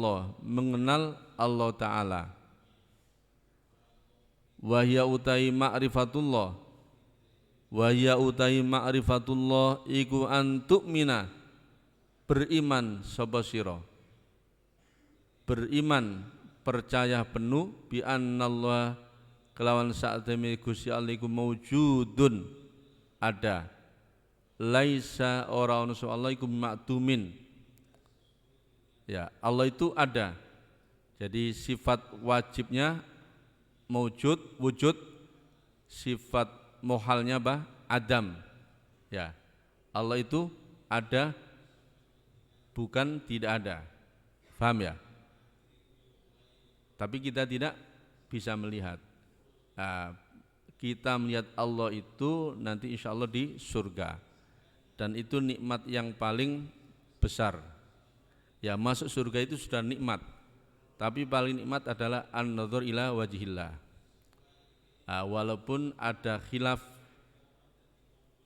Allah, mengenal Allah Ta'ala. Wahya utai ma'rifatullah, wahya utai ma'rifatullah iku antu'mina, beriman sapa sira, beriman percaya penuh bi annallah kelawan saat temene Gusti Allah iku maujudun, ada, laisa ora ono Allah iku maktumin. Ya, Allah itu ada. Jadi sifat wajibnya maujud, wujud, sifat mohalnya apa? Adam. Ya. Allah itu ada, bukan tidak ada. Paham ya? Tapi kita tidak bisa melihat. Nah, kita melihat Allah itu nanti insya Allah di surga. Dan itu nikmat yang paling besar. Ya, masuk surga itu sudah nikmat. Tapi paling nikmat adalah an-nadhar ila wajhillah. Nah, walaupun ada khilaf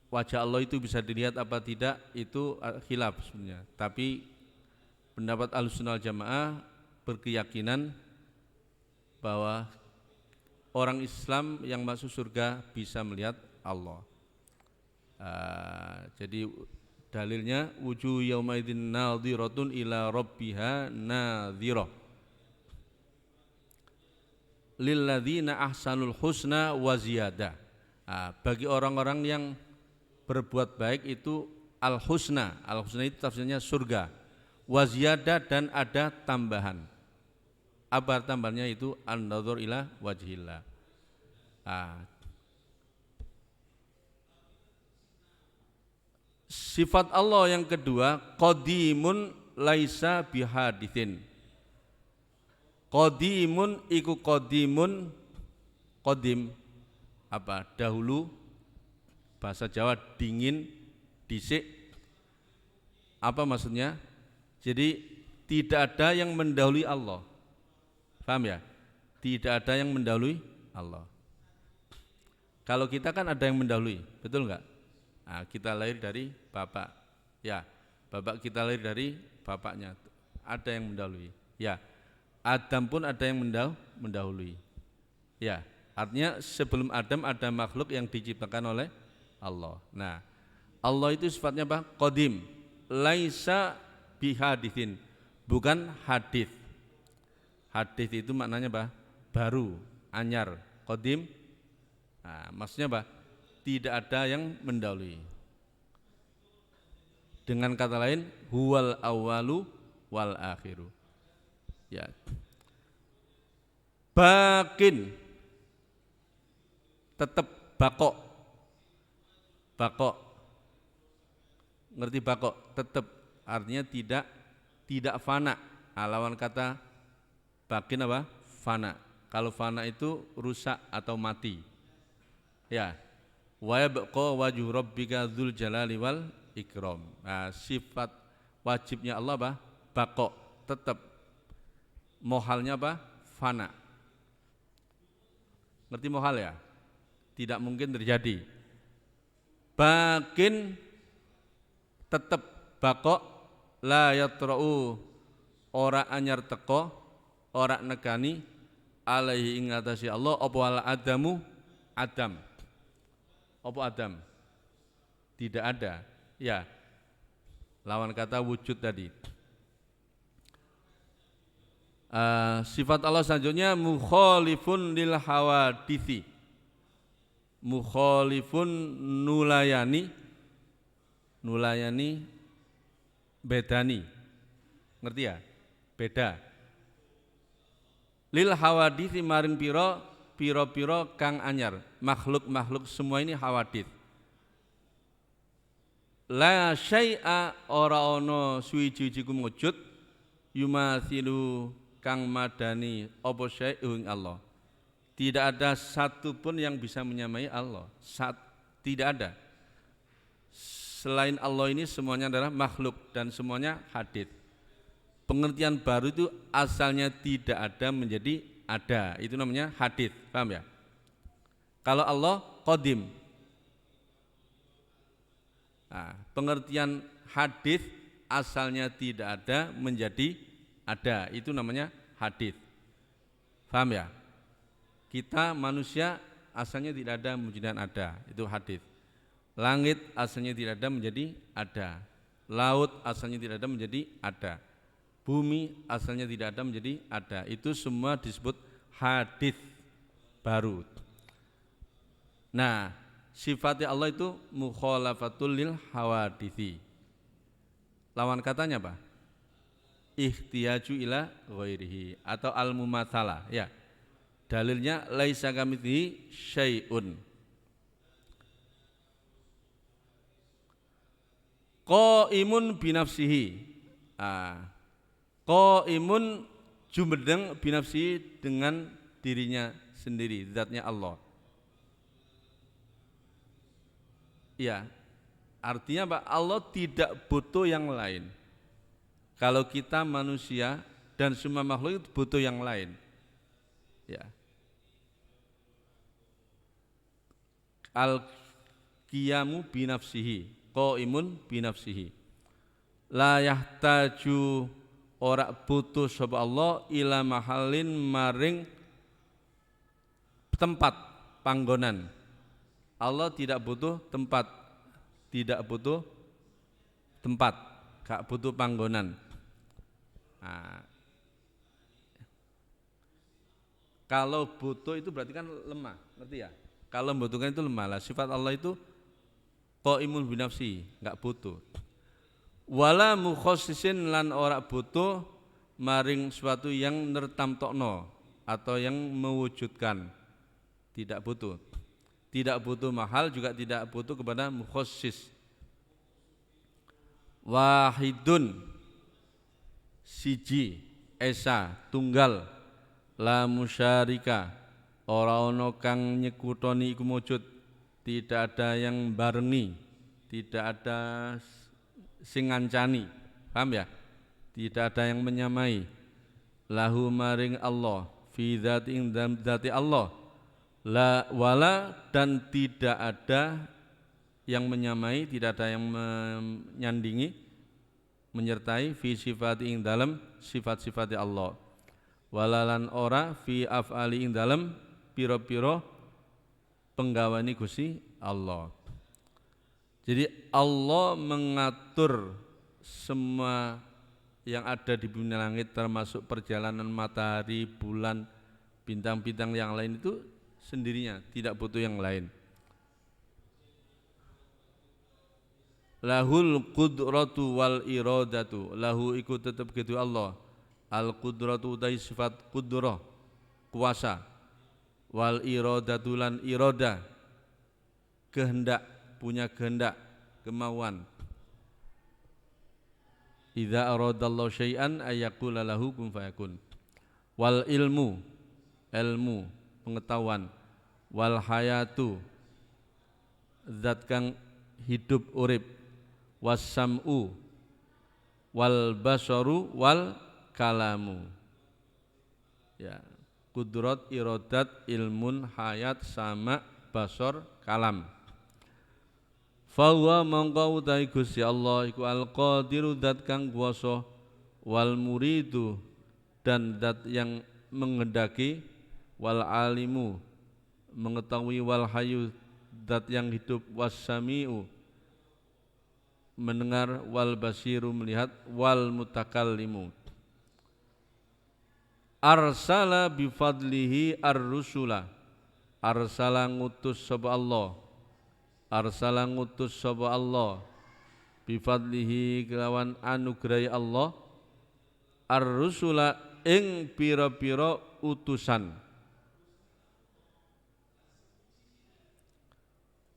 wajah Allah itu bisa dilihat apa tidak, itu khilaf sebenarnya. Tapi pendapat Ahlussunnah wal Jamaah berkeyakinan bahwa orang Islam yang masuk surga bisa melihat Allah. Jadi dalilnya wujuh yaumaidin nadhiratun ila rabbiha nadhirah. Lilladzina ahsanul husna wa ziyadah. Bagi orang-orang yang berbuat baik itu al-husna. Al-husna itu tafsirnya surga. Wa ziyadah, dan ada tambahan. Apa tambahannya itu? An-nadhur ila wajhillah. Sifat Allah yang kedua, qadimun laisa bihadithin. Qadimun iku qadimun, qadim apa? Dahulu, bahasa Jawa dingin, dhisik. Apa maksudnya? Jadi tidak ada yang mendahului Allah. Paham ya? Tidak ada yang mendahului Allah. Kalau kita kan ada yang mendahului, betul enggak? Nah, kita lahir dari bapak, ya, bapak kita lahir dari bapaknya, ada yang mendahului, ya. Adam pun ada yang mendahului, ya. Artinya sebelum Adam ada makhluk yang diciptakan oleh Allah. Nah, Allah itu sifatnya apa? Qadim, laisa bihadithin, bukan hadith. Hadith itu maknanya apa? Baru, anyar. Qadim, nah, maksudnya apa? Tidak ada yang mendahului. Dengan kata lain, huwal awwalu wal akhiru. Ya. Bakin, tetap bakok. Bakok. Ngerti bakok? Tetap, artinya tidak fana. Lawan kata bakin apa? Fana. Kalau fana itu rusak atau mati. Ya. Wa yabqa wajhu rabbika dzul jalali wal ikram. Nah, sifat wajibnya Allah apa? Baqo, tetap. Mohalnya apa? Fana. Ngerti mohal ya? Tidak mungkin terjadi. Bakin, tetap baqo, la yatra'u, ora anyar teko, ora negani alaihi ing atase Allah apa wal adamu, Adam. Apa Adam? Tidak ada. Ya. Lawan kata wujud tadi. Sifat Allah selanjutnya mukhalifun lil hawadithi. Mukhalifun nulayani bedani. Ngerti ya? Beda. Lil hawadithi maring piro kang anyar, makhluk semua ini hawadith. La syai'a, ora ono suwi-wiji kumujud, yumathilu kang madani apa syai'un Allah. Tidak ada satu pun yang bisa menyamai Allah. Tidak ada. Selain Allah ini semuanya adalah makhluk dan semuanya hadith. Pengertian baru itu asalnya tidak ada menjadi ada, itu namanya hadith, paham ya? Kalau Allah qadim. Nah, pengertian hadith asalnya tidak ada menjadi ada, itu namanya hadits. Paham ya? Kita manusia asalnya tidak ada menjadi ada, itu hadits. Langit asalnya tidak ada menjadi ada. Laut asalnya tidak ada menjadi ada. Bumi asalnya tidak ada menjadi ada. Itu semua disebut hadits baru. Nah, sifatnya Allah itu mukhalafatul lil hawadithi. Lawan katanya apa? Ihtiyaju ila ghairihi atau al-mumatsalah, ya. Dalilnya laisa kamitslihi syai'un. Qaimun binafsihi. Qaimun jumedeng binafsihi dengan dirinya sendiri, zatnya Allah. Ya, artinya Pak, Allah tidak butuh yang lain. Kalau kita manusia dan semua makhluk itu butuh yang lain. Ya. Al-qiyamu binafsihi, qaimun binafsihi. La yahtaju ora butuh sapa Allah ila mahallin maring tempat panggonan. Allah tidak butuh tempat, gak butuh panggonan. Nah, kalau butuh itu berarti kan lemah, ngerti ya? Kalau membutuhkan itu lemah lah. Sifat Allah itu qaimun binafsi, gak butuh. Wala mukhassisin lan ora butuh maring suatu yang nertamtokno atau yang mewujudkan, tidak butuh. Tidak butuh mahal, juga tidak butuh kepada mukhassis. Wahidun siji esa tunggal la musyarika ora ana kang nyekutoni iku mujud, tidak ada yang barengi, tidak ada sing ngancani. Paham ya? Tidak ada yang menyamai. Lahu maring Allah fi dzati ing dzati Allah. La wala dan tidak ada yang menyamai, tidak ada yang menyandingi, menyertai fi sifati ing dalam sifat-sifat Allah. Walalan ora fi af'ali ing dalam piro-piro penggawani Gusti Allah. Jadi Allah mengatur semua yang ada di bumi langit, termasuk perjalanan matahari, bulan, bintang-bintang yang lain itu sendirinya, tidak butuh yang lain. Lahul qudratu wal iradatu, lahu iku tetap gitu Allah. Al qudratu utai sifat qudrah, kuasa. Wal iradatu lan irada, kehendak, punya kehendak, kemauan. Idza aradallahu syai'an ayyaqula lahu kun fayakun. Wal ilmu, pengetahuan. Wal hayatu, zat kang hidup urip. Wassam'u, wal basaru, wal kalamu. Ya, kudrat, iradat, ilmun, hayat, sama, basar, kalam. Fahuwa mongko utahi Gusti Allah iku al-qadiru zat kang kuwasa, wal muridu dan zat yang menghendaki, wal alimu mengetahui, wal hayu zat yang hidup, wassami'u mendengar, wal basiru melihat, wal mutakallimu. Arsala bifadlihi ar-rusula, arsala ngutus sapa Allah, arsala ngutus sapa Allah bifadlihi kelawan anugerai Allah, ar-rusula ing pira-pira utusan.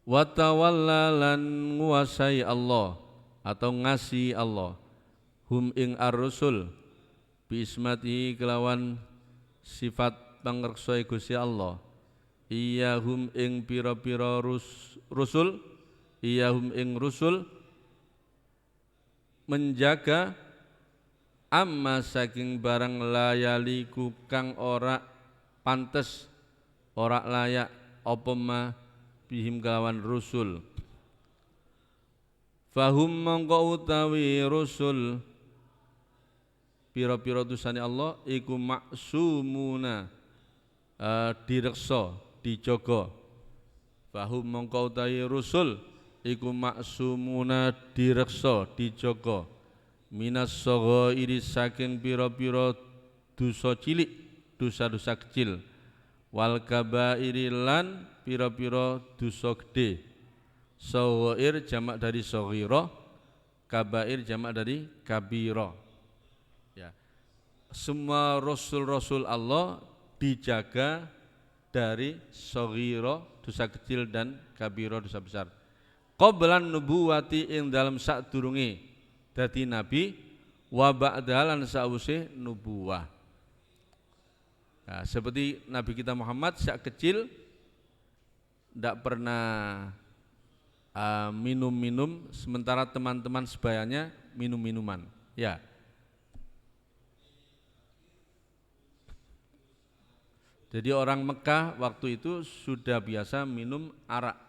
Wa tawalla lan nguasai Allah atau ngasi Allah hum ing ar-rusul bismati kelawan sifat pangreksoi Gusti Allah, iya hum ing pira-pira rusul, iya hum ing rusul menjaga amma saking barang layaliku kang ora pantes, ora layak apa ma bihim kelawan rusul. Fahum mongko utawi rusul pira-pira dosane Allah iku maksumuna direksa dijaga fahum mongko utahe rusul iku maksumuna direksa dijaga minas saghairi saking pira-pira dosa cilik dosa-dosa kecil wal kabairi lan pira-pira dosa gede saghair jamak dari saghira kabair jamak dari kabira ya semua rasul-rasul Allah dijaga dari saghira dosa kecil dan kabira dosa besar qablan nubuwati ing dalam sadurunge dadi nabi wa ba'da lan sawise nubuwah. Nah, seperti Nabi kita Muhammad sejak kecil tidak pernah minum-minum sementara teman-teman sebayanya minum-minuman. Ya. Jadi orang Mekah waktu itu sudah biasa minum arak.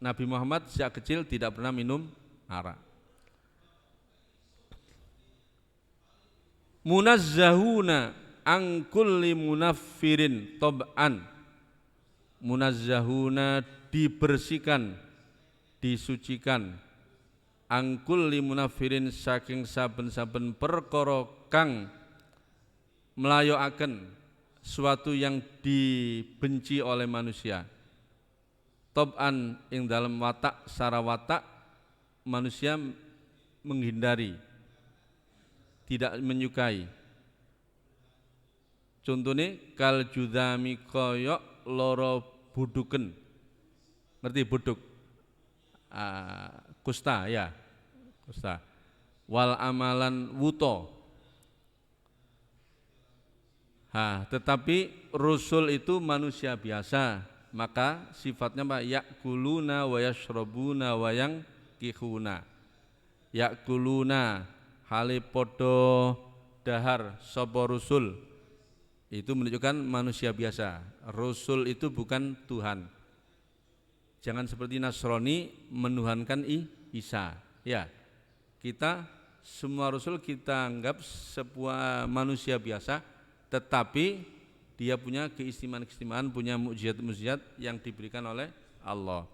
Nabi Muhammad sejak kecil tidak pernah minum arak. Munazzahuna an kulli munaffirin tab'an. Munazzahuna dibersihkan, disucikan. An kulli munaffirin saking saben-saben perkara kang melayokaken suatu yang dibenci oleh manusia. Tab'an ing dalam watak sara watak manusia menghindari, tidak menyukai. Contohnya kal judami koyok loro buduken, ngerti buduk? Kusta ya, kusta. Wal amalan wuto. Tetapi Rasul itu manusia biasa, maka sifatnya apa? Yakuluna wa yashrabuna wa yankihuna. Yakuluna hale podo dahar sapa Rasul itu menunjukkan manusia biasa. Rasul itu bukan Tuhan. Jangan seperti Nasrani menuhankan Isa. Ya, kita semua Rasul kita anggap sebuah manusia biasa, tetapi dia punya keistimewaan-keistimewaan, punya mukjizat-mukjizat yang diberikan oleh Allah.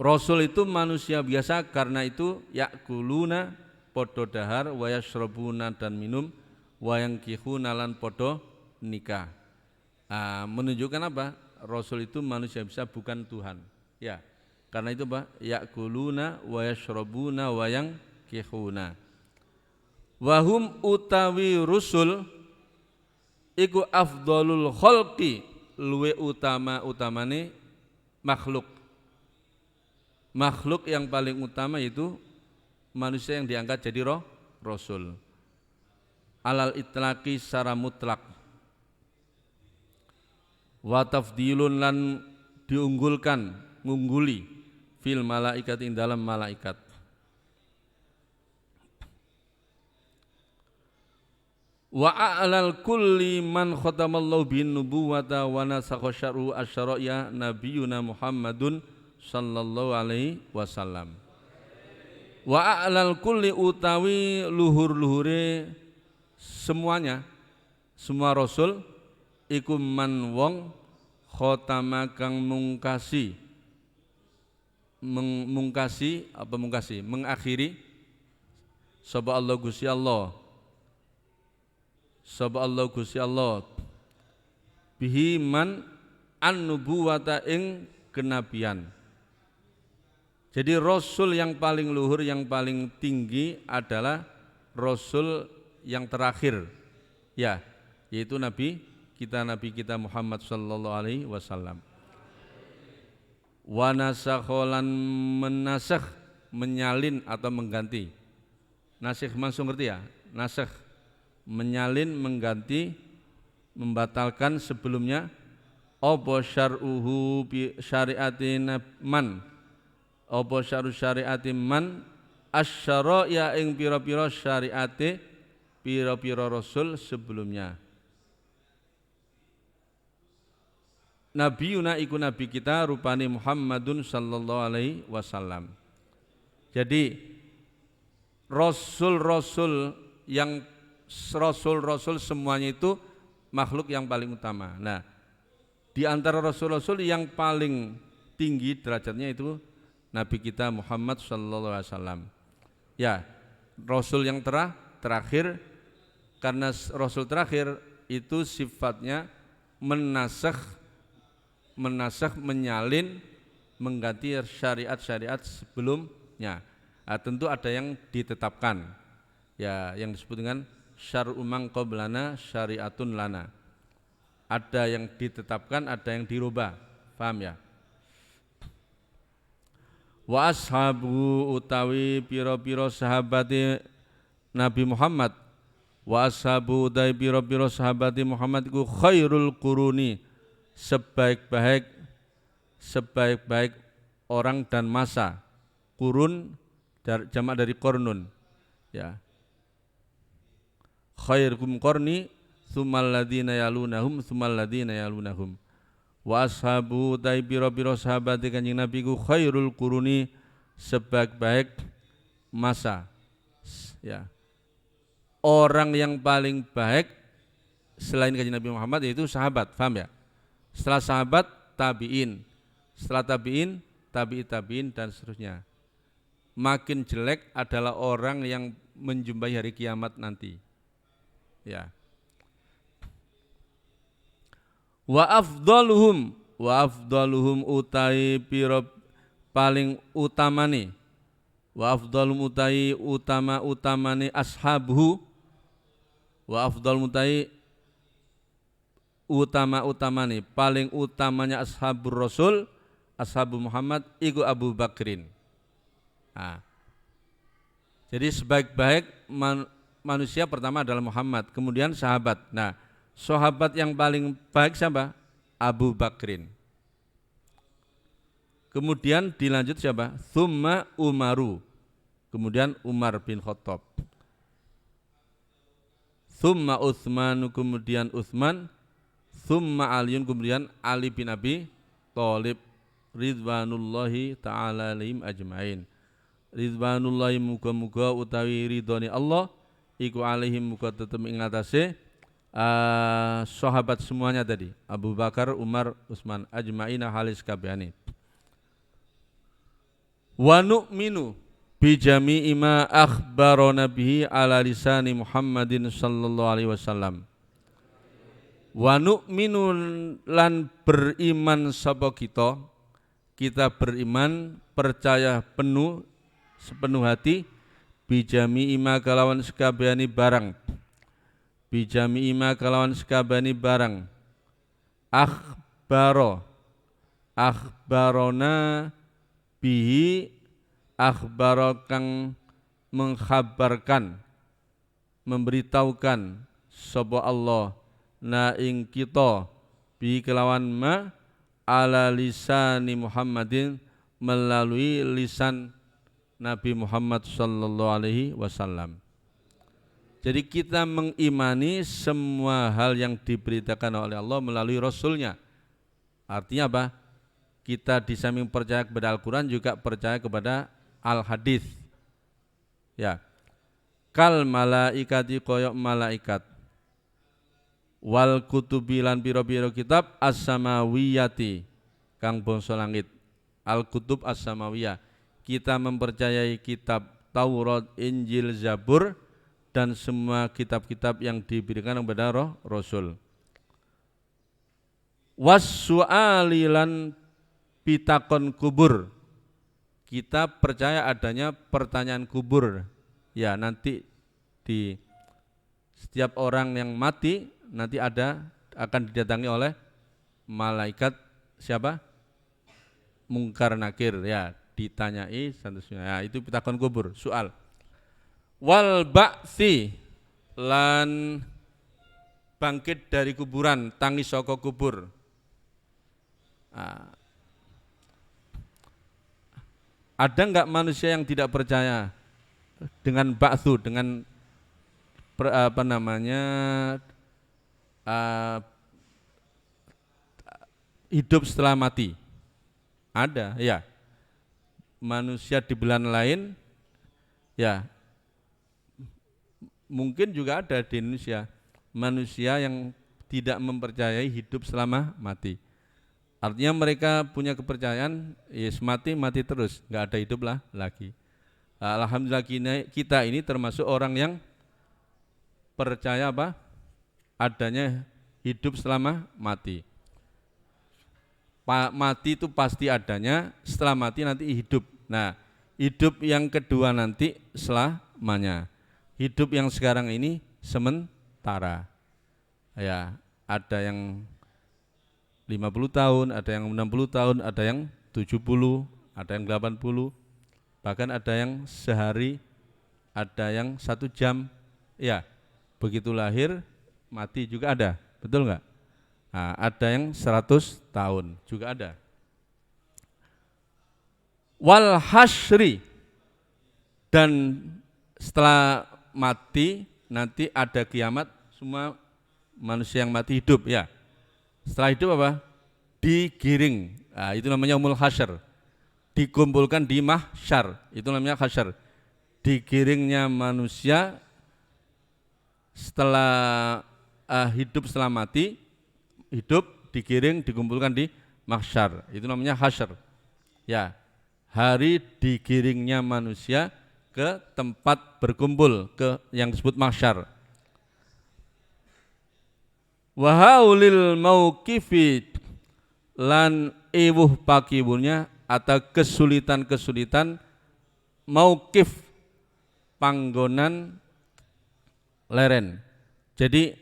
Rasul itu manusia biasa, karena itu yakuluna podo dahar wa yashrabuna dan minum wa yankihuna lan podo nikah. Menunjukkan apa? Rasul itu manusia biasa, bukan Tuhan. Ya, karena itu apa? Yakuluna wa yashrabuna wa yankihuna. Wahum utawi rusul iku afdalul khalqi luwe utamane makhluk. Makhluk yang paling utama itu manusia yang diangkat jadi rasul. Alal itlaqi secara mutlak. Wa tafdilun lan diunggulkan, ngungguli fil malaikat ing dalam malaikat. Wa a'lal kulli man khatamallahu bin nubuwata wa nasakha syar'u asy-syara'iyya nabiyuna Muhammadun sallallahu alaihi wasallam. Wa a'lal kulli utawi luhur-luhure semuanya, semua rasul iku man wong khatama kang mengakhiri sapa Allah Gusti Allah. Sapa Allah Gusti Allah bihi man an-nubuwata ing kenabian. Jadi rasul yang paling luhur, yang paling tinggi adalah rasul yang terakhir, ya, yaitu Nabi kita Muhammad sallallahu alaihi wasallam. Wa nasakholan menasakh, menyalin atau mengganti. Nasikh langsung ngerti ya? Nasakh menyalin, mengganti, membatalkan sebelumnya. Apa syar'uhu bi syari'atin man, apa syar'u syari'ati man asyara ing pira-pira syari'ate pira-pira rasul sebelumnya. Nabiuna iku nabi kita rupane Muhammadun sallallahu alaihi wasallam. Jadi rasul-rasul semuanya itu makhluk yang paling utama. Nah, di antara rasul-rasul yang paling tinggi derajatnya itu Nabi kita Muhammad sallallahu alaihi wasallam. Ya, rasul yang terakhir, karena rasul terakhir itu sifatnya menasakh, menyalin, mengganti syariat-syariat sebelumnya. Nah, tentu ada yang ditetapkan, ya, yang disebut dengan syar'u man qablana syariatun lana. Ada yang ditetapkan, ada yang dirubah, paham ya? Wa ashabu utawi piro-piro sahabati Nabi Muhammad, wa ashabu utawi piro-piro sahabati Muhammad iku khairul quruni, sebaik-baik orang dan masa. Qurun jamak dari qarnun, ya. Khairukum qarni tsummal ladzina yalunahum tsummal ladzina yalunahum. Wa ashabu tai pira-pira sahabat Kanjeng Nabi ku khairul quruni, sebaik-baik masa, ya. Orang yang paling baik selain Kanjeng Nabi Muhammad yaitu sahabat, paham ya? Setelah sahabat tabi'in, setelah tabi'in tabi'in dan seterusnya. Makin jelek adalah orang yang menjumpai hari kiamat nanti. Ya. Wa afdaluhum utai piro paling utamane, wa afdalum utai utamane ashabuhu, wa afdalum utai utamane paling utamanya ashabur rasul, ashabu Muhammad iku Abu Bakrin. Nah, jadi sebaik-baik manusia pertama adalah Muhammad, kemudian sahabat. Nah, sahabat yang paling baik siapa? Abu Bakrin. Kemudian dilanjut siapa? Tsumma Umaru. Kemudian Umar bin Khattab. Tsumma Utsman, kemudian Utsman. Tsumma Aliun, kemudian Ali bin Abi Thalib. Ridwanullahi ta'ala alaihim ajmain. Ridwanullahi muga-muga utawi ridhoni Allah iku alaihim muga tetep ing atase sahabat semuanya tadi, Abu Bakar, Umar, Utsman ajmaina halis kabehane. Wa nu'minu bi jami'i ma akhbarana bihi ala lisani Muhammadin sallallahu alaihi wasallam. Wa nu'minu lan beriman sapa kita beriman percaya penuh sepenuh hati bijami ima kalawan sekabehane barang, bijami ima kalawan sekabehane barang, akhbarona bihi, akhbaro kang mengkhabarkan, memberitahukan sapa Allah na ing kita bi kelawan ma ala lisani Muhammadin, melalui lisan Nabi Muhammad sallallahu alaihi wasallam. Jadi kita mengimani semua hal yang diberitakan oleh Allah melalui Rasulnya. Artinya apa? Kita di samping percaya kepada Al-Quran juga percaya kepada Al-Hadis. Ya. Kal malaikati koyok malaikat. Wal kutubi lan piro-piro kitab as-samawiyati kang bangsa langit. Al-kutub as-samawiyah. Kita mempercayai kitab Taurat, Injil, Zabur dan semua kitab-kitab yang diberikan kepada Rasul. Was-su'alilan pitakon kubur. Kita percaya adanya pertanyaan kubur. Ya, nanti di setiap orang yang mati nanti akan didatangi oleh malaikat siapa? Mungkar Nakir, ya, ditanyai seterusnya. Ya, itu pitakon kubur, soal. Wal ba'tsi lan bangkit dari kuburan, tangi saka kubur. Nah, ada enggak manusia yang tidak percaya dengan ba'tsu, dengan hidup setelah mati? Ada, ya. Manusia di belahan lain Ya, mungkin juga ada di Indonesia manusia yang tidak mempercayai hidup selama mati. Artinya mereka punya kepercayaan, yes mati mati terus, nggak ada hidup lah lagi. Alhamdulillah kita ini termasuk orang yang percaya apa? Adanya hidup selama mati. Mati itu pasti adanya, setelah mati nanti hidup. Nah, hidup yang kedua nanti selamanya. Hidup yang sekarang ini sementara. Ya, ada yang 50 tahun, ada yang 60 tahun, ada yang 70, ada yang 80, bahkan ada yang sehari, ada yang 1 jam. Ya, begitu lahir, mati juga ada, betul nggak? Nah, ada yang 100 tahun juga ada. Wal hasyri, dan setelah mati nanti ada kiamat, semua manusia yang mati hidup ya. Setelah hidup apa? Digiring. Nah, itu namanya umul hasyr. Dikumpulkan di mahsyar, itu namanya hasyr. Digiringnya manusia setelah hidup, setelah mati hidup, digiring, dikumpulkan di mahsyar, itu namanya hasyr. Ya, hari digiringnya manusia ke tempat berkumpul, ke yang disebut mahsyar. Wa haulil mauqifi, lan iwuh pakibunya atau kesulitan-kesulitan mauqif, panggonan leren. Jadi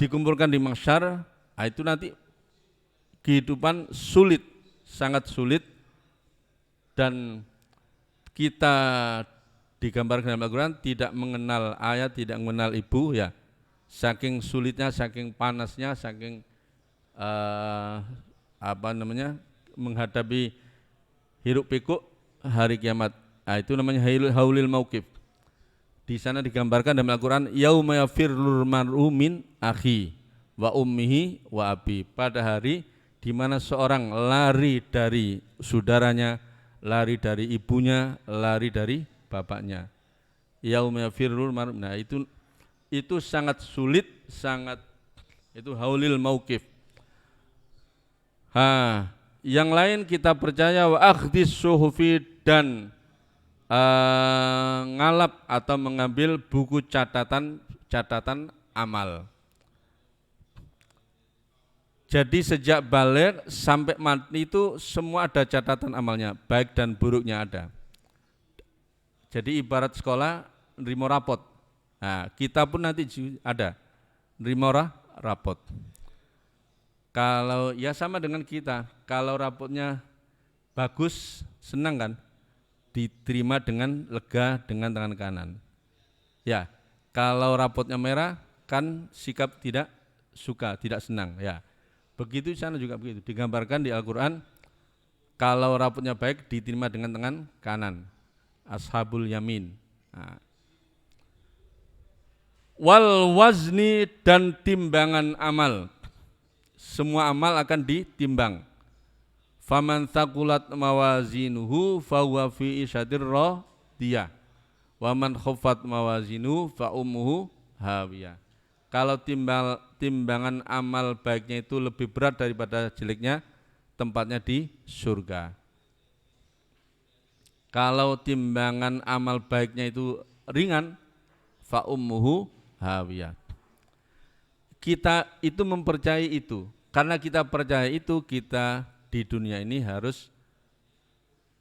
dikumpulkan di mahsyar, itu nanti kehidupan sulit, sangat sulit, dan kita digambarkan dalam Al-Quran tidak mengenal ayah, tidak mengenal ibu ya, saking sulitnya, saking panasnya, saking menghadapi hiruk pikuk hari kiamat. Nah, itu namanya haulil mauqif. Di sana digambarkan dalam Al-Quran, yauma yafirrul mar'u min akhi wa ummihi wa abi, pada hari di mana seorang lari dari saudaranya, lari dari ibunya, lari dari bapaknya. Yauma yafirrul mar'u. Nah, itu sangat sulit, sangat, itu haulil mauqif. Yang lain kita percaya wa akhdis suhufi, dan ngalap atau mengambil buku catatan amal. Jadi sejak balik sampai mati itu semua ada catatan amalnya, baik dan buruknya ada. Jadi ibarat sekolah nerima rapot. Nah, kita pun nanti ada nerima rapot. Kalau ya sama dengan kita, kalau rapotnya bagus, senang kan? Diterima dengan lega dengan tangan kanan. Ya, kalau rapotnya merah kan sikap tidak suka, tidak senang. Ya, begitu sana juga begitu. Digambarkan di Al-Quran, kalau rapotnya baik diterima dengan tangan kanan. Ashabul yamin. Nah. Wal wazni, dan timbangan amal. Semua amal akan ditimbang. Faman thaqulat mawazinuhu fahuwa fi isyatir radiyah wa man khaffat mawazinuhu fa ummuhu hawiyah. Kalau timbangan amal baiknya itu lebih berat daripada jeleknya, tempatnya di surga. Kalau timbangan amal baiknya itu ringan, fa ummuhu hawiyah. Kita itu mempercayai itu. Karena kita percaya itu, kita di dunia ini harus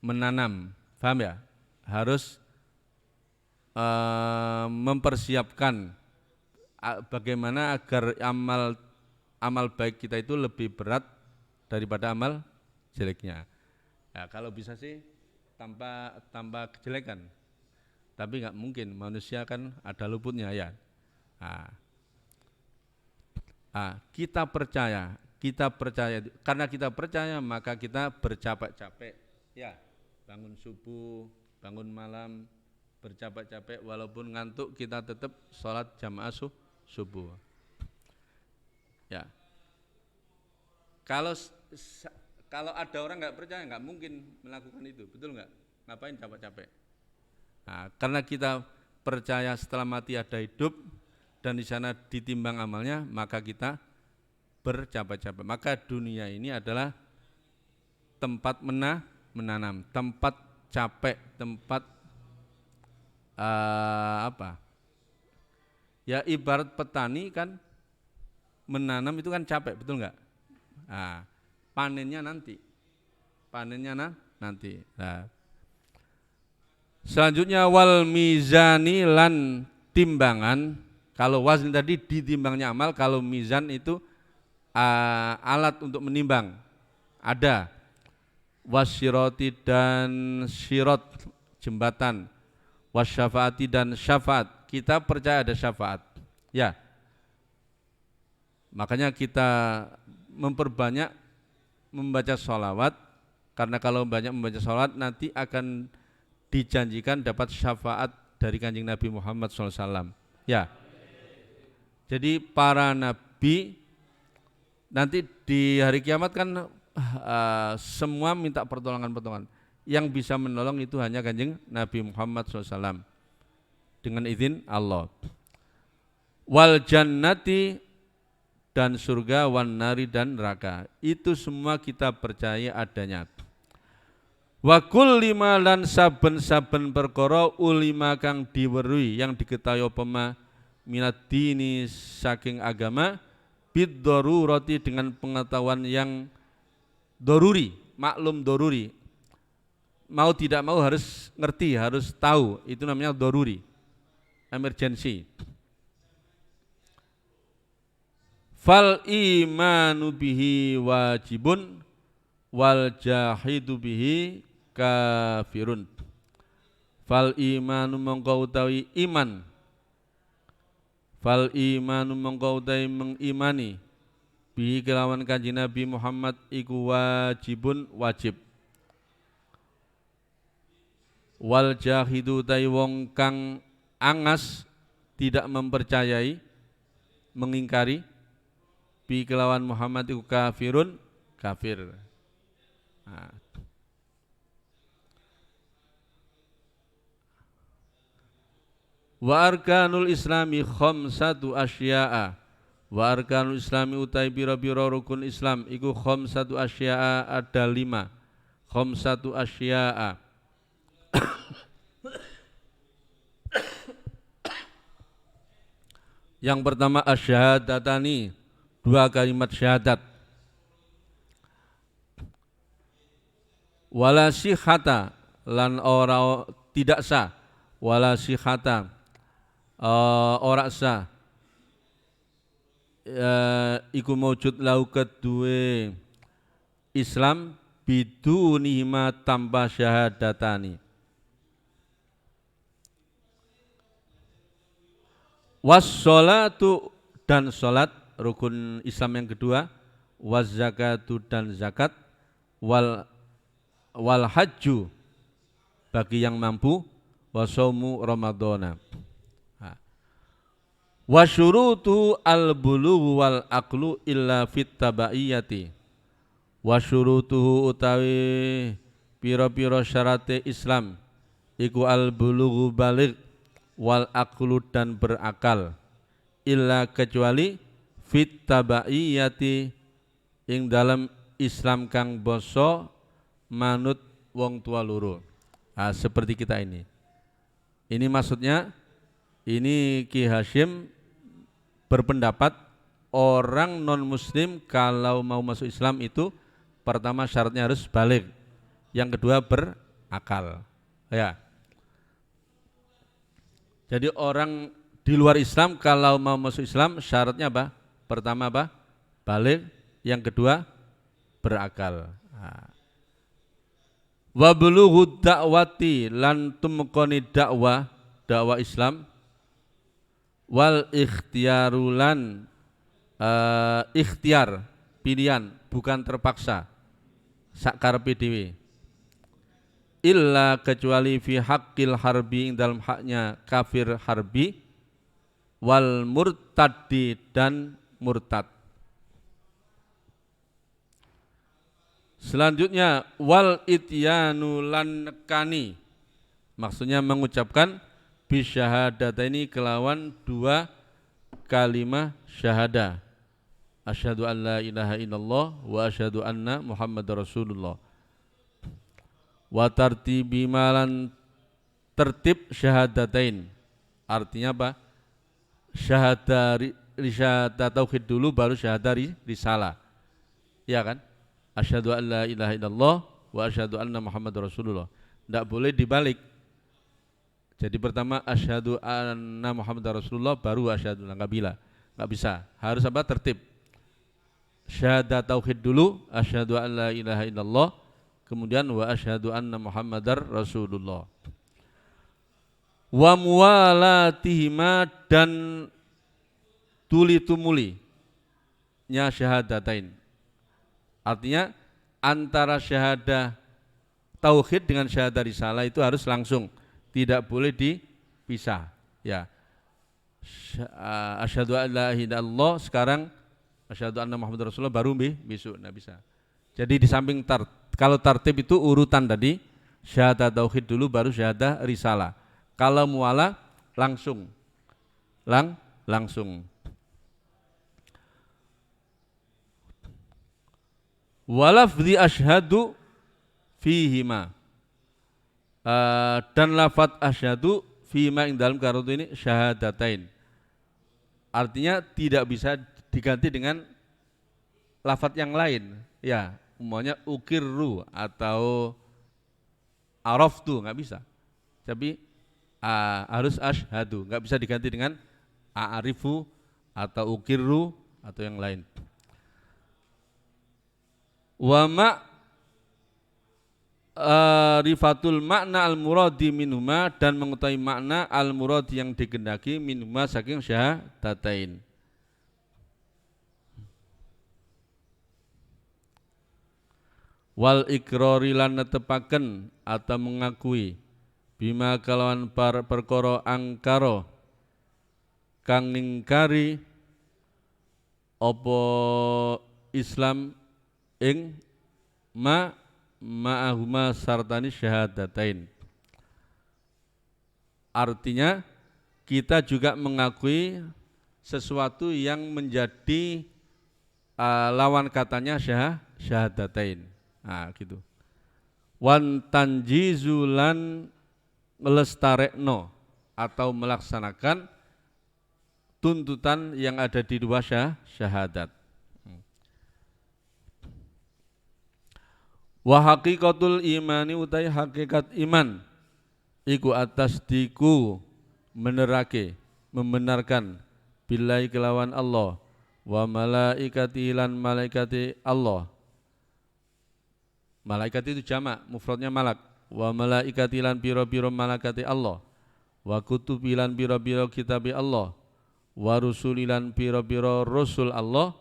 menanam, paham ya? Harus mempersiapkan bagaimana agar amal baik kita itu lebih berat daripada amal jeleknya. Ya, kalau bisa sih tanpa kejelekan, tapi nggak mungkin, manusia kan ada luputnya ya. Kita percaya, karena kita percaya maka kita bercapek-capek ya, bangun subuh, bangun malam, bercapek-capek, walaupun ngantuk kita tetap sholat jamaah subuh ya. Kalau ada orang nggak percaya, nggak mungkin melakukan itu, betul nggak? Ngapain capek-capek? Nah, karena kita percaya setelah mati ada hidup dan di sana ditimbang amalnya, maka kita bercapek-capek. Maka dunia ini adalah tempat menanam, tempat capek, tempat apa? Ya ibarat petani kan menanam itu kan capek, betul enggak? Nah, panennya nanti. Nah, selanjutnya wal mizani lan timbangan. Kalau wazn tadi ditimbangnya amal, kalau mizan itu alat untuk menimbang. Ada wasyiroti dan syirot jembatan, wasyafaati dan syafaat. Kita percaya ada syafaat. Ya. Makanya kita memperbanyak membaca sholawat, karena kalau banyak membaca sholawat nanti akan dijanjikan dapat syafaat dari Kanjeng Nabi Muhammad SAW. Ya. Jadi para nabi nanti di hari kiamat kan semua minta pertolongan. Yang bisa menolong itu hanya Kanjeng Nabi Muhammad SAW dengan izin Allah. Wal jannati dan surga, wan nari dan neraka, itu semua kita percaya adanya. Wa kullima lan saben-saben perkara ulima kang diweruhi yang diketahui apa minad dini saking agama bid darurati dengan pengetahuan yang doruri, maklum doruri. Mau tidak mau harus ngerti, harus tahu, itu namanya doruri, emergency. Fal imanu bihi wajibun wal jahidu bihi kafirun. Fal imanu mongko utawi iman. Fal imanu mongko utawi mengimani bihi kelawan Kanjeng Nabi Muhammad iku wajibun wajib. Wal jahidu utawi wong kang angas tidak mempercayai, mengingkari bi kelawan Muhammad iku kafirun, kafir. Nah. Wa arkanul islami khamsatu asya'a. Wa arkanul islami utai biro-biro rukun Islam iku khamsatu asya'a, ada 5. Khamsatu asya'a. Yang pertama asyahadatani, 2 kalimat syahadat. Wala sihata lan ora tidak sah, wala sihata ora sah iku maujud lau kedue Islam bidunihima tanpa syahadatani. Wassolatu dan salat, rukun Islam yang kedua. Wazzakatu dan zakat. Wal hajju bagi yang mampu. Wasaumu ramadhana. Wasyurutu al-bulughu wal aqlu illa fit tabaiyati. Wasyurutuhu utawi piro-piro syarate Islam iku al-bulughu baligh wal aqlu dan berakal, illa kecuali fit tabaiyati ing dalam Islam kang basa manut wong tua loro. Nah, seperti kita ini. Ini maksudnya, ini Ki Hashim berpendapat orang non muslim kalau mau masuk Islam itu pertama syaratnya harus baligh, yang kedua berakal. Ya. Jadi orang di luar Islam kalau mau masuk Islam syaratnya apa? Pertama apa? Baligh, yang kedua berakal. Wa bulughu da'wati lan tumqoni dakwah Islam, wal ikhtiyaru lan ikhtiar pilihan bukan terpaksa sakarepe dhewe. Illa kecuali fi haqqil harbi dalam haknya kafir harbi, wal murtaddi dan murtad. Selanjutnya wal ityanu lan nekani Maksudnya mengucapkan bisyahadataini kelawan dua kalimat syahadah. Asyhadu an la ilaha illallah wa asyhadu anna Muhammadar Rasulullah. Wa tartibi malan tertib syahadatain. Artinya apa? Syahadah tauhid dulu baru syahadah risalah. Ya kan? Asyhadu an la ilaha illallah wa asyhadu anna Muhammadar Rasulullah. Tidak boleh dibalik. Jadi pertama asyhadu anna Muhammadar Rasulullah baru asyhadu enggak bisa. Harus apa? Tertib. Syahadah tauhid dulu, asyhadu an la ilaha illallah, kemudian wa asyhadu anna Muhammadar Rasulullah. Wa muwalatihima dan tuli tumuli nya syahadatain. Artinya antara syahadah tauhid dengan syahadah risalah itu harus langsung, tidak boleh dipisah. Ya. Asyhadu an la ilaha illallah sekarang asyhadu anna Muhammadar Rasulullah baru besok, enggak bisa. Jadi di samping kalau tartib itu urutan tadi, syahadah tauhid dulu baru syahadah risalah. Kalau muwala langsung. Langsung. Walafzi asyhadu fihima. Dan lafaz asyhadu fihima ing dalam kartu ini syahadatain. Artinya tidak bisa diganti dengan lafaz yang lain. Ya, umpamanya ukirru atau araftu, enggak bisa. Tapi harus asyhadu, enggak bisa diganti dengan a'rifu atau ukirru atau yang lain. Wa rifatul makna al-muradi minhuma dan mengetahui makna al-muradi yang dikehendaki minhuma saking syahadatain. Wal ikrari lan netepaken atau mengakui bima kalawan perkara angkara kang ningkari apa Islam ing ma'ahuma sartani syahadatain. Artinya kita juga mengakui sesuatu yang menjadi lawan katanya syahadatain. Nah, gitu. Wan tanjizulan ngelestarekno atau melaksanakan tuntutan yang ada di dua syahadat. Wa haqiqatul imani utai hakikat iman iku atas diku membenarkan billahi kelawan Allah wa malaikati lan malaikati Allah. Malaikat itu jamak, mufradnya malak. Wa malaikati lan pira-pira malaikati Allah. Wa kutubi lan pira-pira kitabi Allah. Wa rusuli lan pira-pira rasul Allah.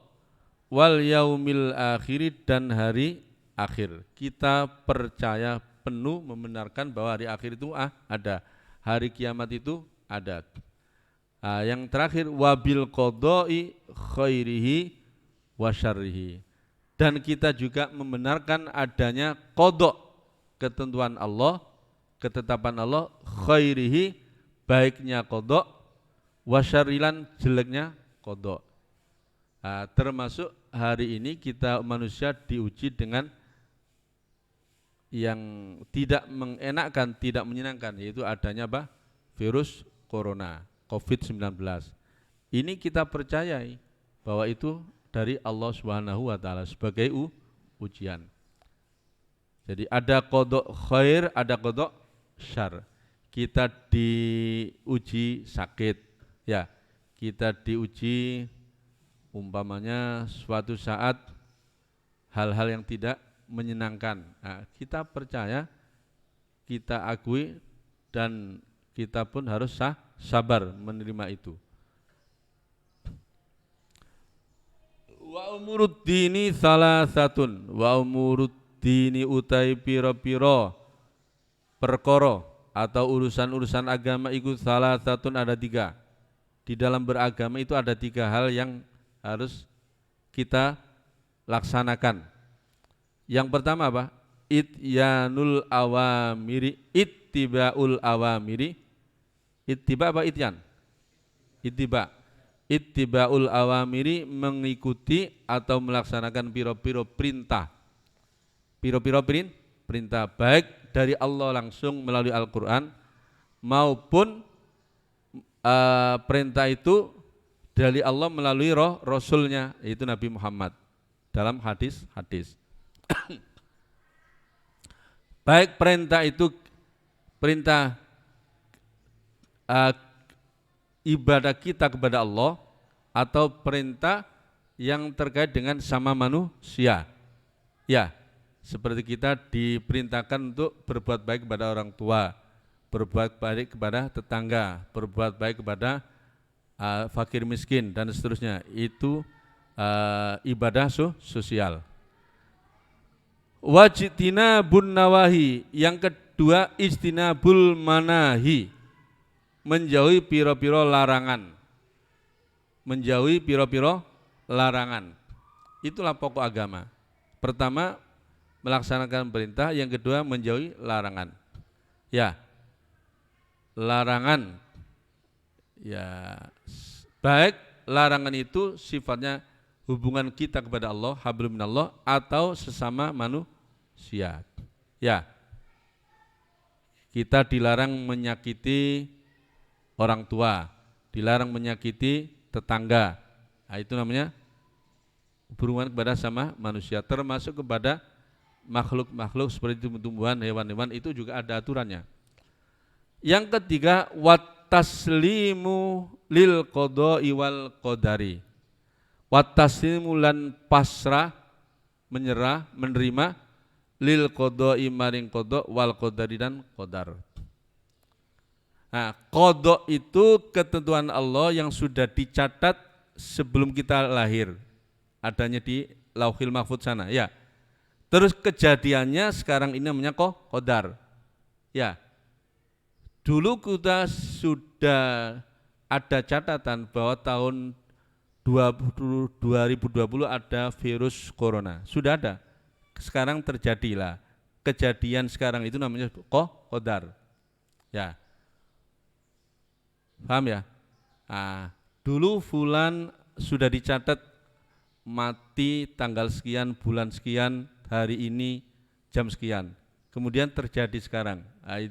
Wal yaumil akhir dan hari akhir. Kita percaya penuh membenarkan bahwa hari akhir itu ada. Hari kiamat itu ada. Yang terakhir wabil qada'i khairihi wa syarrihi. Dan kita juga membenarkan adanya qada, ketentuan Allah, ketetapan Allah, khairihi, baiknya qada, wa syarrilan, jeleknya qada. Termasuk hari ini kita manusia diuji dengan yang tidak mengenakkan, tidak menyenangkan, yaitu adanya apa? Virus corona, COVID-19. Ini kita percayai bahwa itu dari Allah Subhanahu wa taala sebagai ujian. Jadi ada qada khair, ada qada syarr. Kita diuji sakit, ya. Kita diuji umpamanya suatu saat hal-hal yang tidak menyenangkan. Kita percaya, kita akui dan kita pun harus sabar menerima itu. Wa umurud dini salasatun. Wa umurud dini utai piro-piro perkara atau urusan-urusan agama itu salasatun, ada 3. Di dalam beragama itu ada 3 hal yang harus kita laksanakan. Yang pertama apa? ityanul awamiri, ittibaul awamiri, ittiba apa ityan? Ittiba. Ittibaul awamiri, mengikuti atau melaksanakan piro-piro perintah. Piro-piro perintah baik dari Allah langsung melalui Al-Qur'an maupun perintah itu dari Allah melalui Rasulnya, yaitu Nabi Muhammad dalam hadis-hadis. Baik perintah itu perintah ibadah kita kepada Allah atau perintah yang terkait dengan sama manusia. Ya, seperti kita diperintahkan untuk berbuat baik kepada orang tua, berbuat baik kepada tetangga, berbuat baik kepada fakir miskin dan seterusnya. Itu ibadah sosial. Wajtinabun nawahi, yang kedua istinabul manahi, menjauhi piro-piro larangan. Menjauhi piro-piro larangan. Itulah pokok agama. Pertama, melaksanakan perintah, yang kedua menjauhi larangan. Ya. Larangan. Ya, baik larangan itu sifatnya hubungan kita kepada Allah, hablum minallah, atau sesama manusia. Ya. Kita dilarang menyakiti orang tua, dilarang menyakiti tetangga. Nah, itu namanya berhubungan kepada sama manusia, termasuk kepada makhluk-makhluk seperti tumbuhan, hewan-hewan, itu juga ada aturannya. Yang ketiga, wattaslimu lil qada'i wal qadari. Wattaslimu lan pasrah, menyerah, menerima, lil qada'i maring qada wal qadari dan qadar. Nah, qada itu ketentuan Allah yang sudah dicatat sebelum kita lahir, adanya di Lauhil Mahfudz sana, ya. Terus kejadiannya sekarang ini namanya qadar. Ya. Dulu kita sudah ada catatan bahwa tahun 2020 ada virus corona. Sudah ada. Sekarang terjadilah. Kejadian sekarang itu namanya qadar. Ya. Paham ya? Nah, dulu fulan sudah dicatat mati tanggal sekian, bulan sekian, hari ini, jam sekian. Kemudian terjadi sekarang. Nah,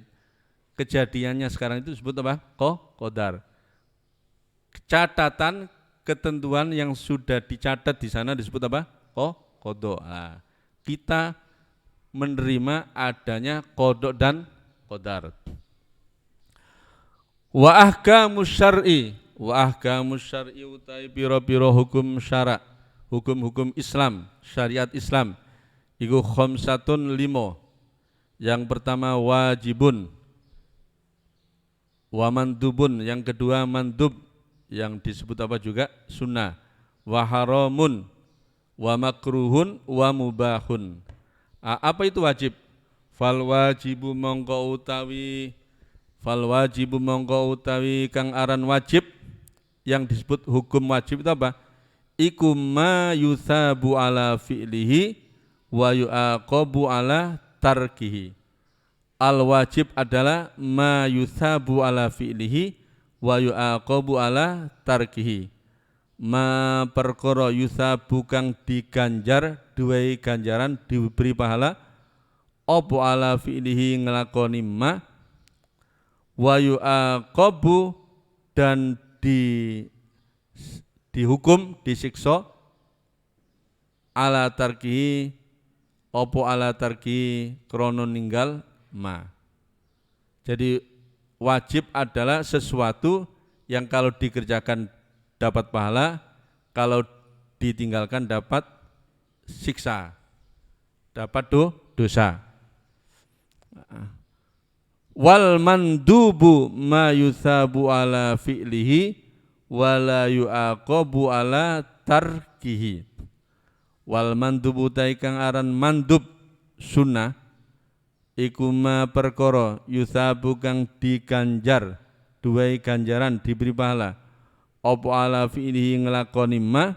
kejadiannya sekarang itu disebut apa? Qadar. Catatan ketentuan yang sudah dicatat di sana disebut apa? Qada. Nah, kita menerima adanya qada dan qadar. Wa ahkamus syar'i, wa ahkamus syar'i utai piro-piro hukum syara', hukum-hukum Islam, syariat Islam. Iku khamsatun 5. Yang pertama wajibun, wa mandubun, yang kedua mandub, yang disebut apa juga sunnah, wa haramun, wa makruhun, wa mubahun. Apa itu wajib? Fal wajibu mongko utawi kang aran wajib, yang disebut hukum wajib itu apa? Iku ma yuthabu ala fi'lihi wa yu'aqabu ala tarkihi. Al wajib adalah ma yuthabu ala fi'lihi wa yu'aqabu ala tarkihi. Ma perkara yuthabu kang diganjar, duwe ganjaran, diberi pahala, opo ala fi'lihi ngelakoni ma, wa yu'aqabu dan dihukum, disiksa, ala tarkihi, opo ala tarkihi krono ninggal ma. Jadi wajib adalah sesuatu yang kalau dikerjakan dapat pahala, kalau ditinggalkan dapat siksa, dapat dosa. Wal mandubu ma yuthabu ala fi'lihi wa la yu'aqabu ala tarkihi. Wal mandubu taikang aran mandub sunnah iku ma perkara yuthabu kang diganjar, duwe ganjaran, diberi pahala, apa ala fi'lihi nglakoni ma,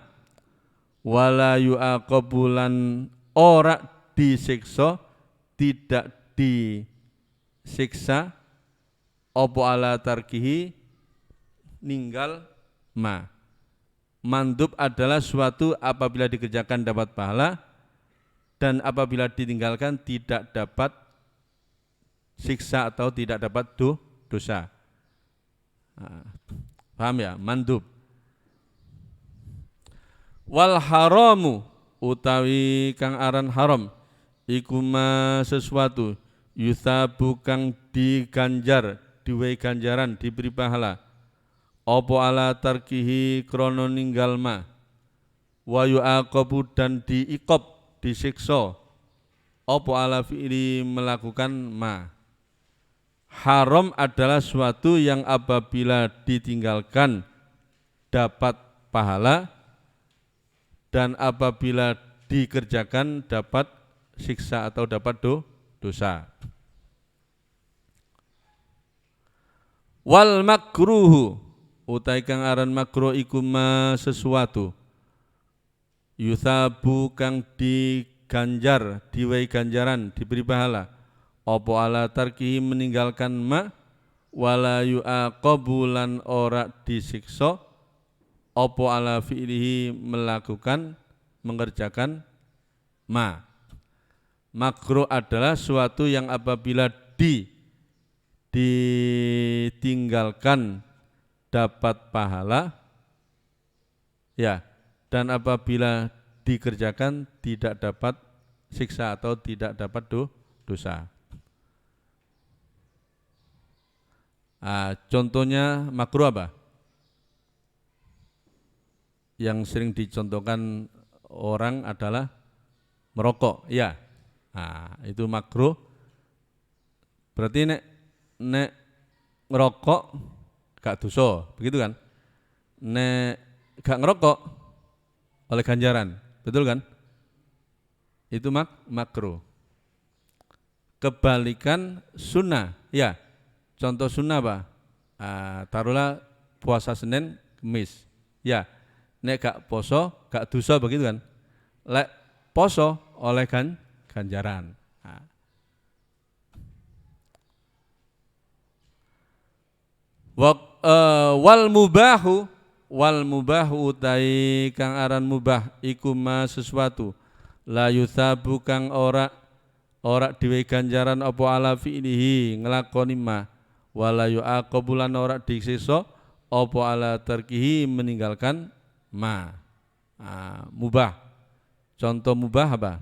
wala yu'aqabu lan ora disiksa, tidak disiksa opo ala tarkihi ninggal ma. Mandub adalah suatu apabila dikerjakan dapat pahala dan apabila ditinggalkan tidak dapat siksa atau tidak dapat dosa. Paham ya? Mandub. Wal haramu utawi kang aran haram iku ma sesuatu yuthabu kang diganjar, diwehi ganjaran, diberi pahala opo ala tarkihi krono ninggal ma wa yu'aqabu dan diikop, disiksa opo ala fi'li melakukan ma. Haram adalah suatu yang apabila ditinggalkan dapat pahala dan apabila dikerjakan dapat siksa atau dapat dosa. Wal makruhu utai kang aran makruh iku ma sesuatu yuthabu kang diganjar, diwehi ganjaran, diberi pahala opo ala tarkihi meninggalkan ma wala yu'aqabu lan ora disiksa opo ala fi'lihi melakukan, mengerjakan ma. Makruh adalah suatu yang apabila ditinggalkan dapat pahala ya, dan apabila dikerjakan tidak dapat siksa atau tidak dapat dosa. Contohnya makruh apa? Yang sering dicontohkan orang adalah merokok, ya. Itu makruh. Berarti nek ngerokok gak dosa, begitu kan? Nek gak ngerokok oleh ganjaran, betul kan? Itu makruh. Kebalikan sunnah, ya. Contoh sunnah apa? Taruhlah puasa Senin, Kamis, ya. Nek gak poso, gak dosa, begitu kan? Lek poso oleh ganjaran. Wal mubahu utai kang aran mubah iku ma sesuatu la yuthabu kang ora diwehi ganjaran apa ala fi'lihi nglakoni ma wala yu'aqabu lan ora disiksa apa ala tarkihi meninggalkan ma. Mubah. Contoh mubah apa?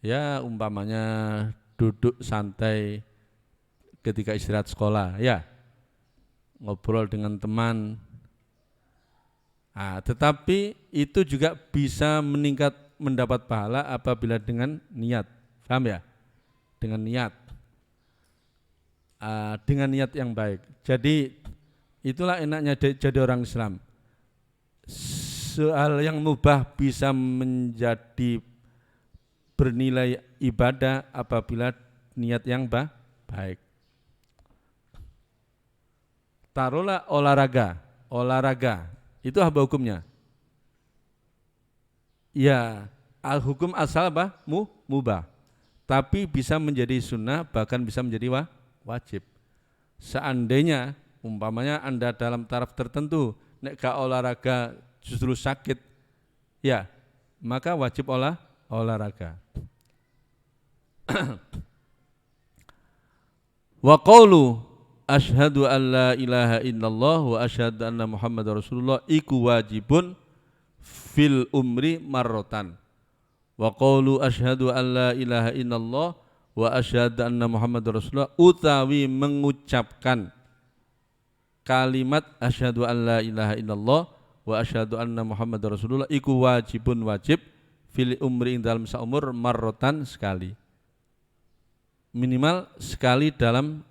Ya umpamanya duduk santai ketika istirahat sekolah, ya, ngobrol dengan teman. Tetapi itu juga bisa mendapat pahala apabila dengan niat, paham ya? Dengan niat, dengan niat yang baik. Jadi itulah enaknya jadi orang Islam. Soal yang mubah bisa menjadi bernilai ibadah apabila niat yang baik. Taruhlah olahraga itu apa hukumnya? Ya, hukum asal apa? Mubah. Tapi bisa menjadi sunnah, bahkan bisa menjadi wajib. Seandainya umpamanya Anda dalam taraf tertentu nek gak olahraga justru sakit, ya, maka wajib olahraga. Wa qaulu asyhadu an la ilaha illallah wa asyhadu anna Muhammadar Rasulullah iku wajibun fil umri marrotan. Wa qaulu asyhadu an la ilaha illallah wa asyhadu anna Muhammadar Rasulullah utawi mengucapkan kalimat asyhadu an la ilaha illallah wa asyhadu anna Muhammadar Rasulullah iku wajibun wajib fil umri ing dalam saumur marrotan sekali. Minimal sekali dalam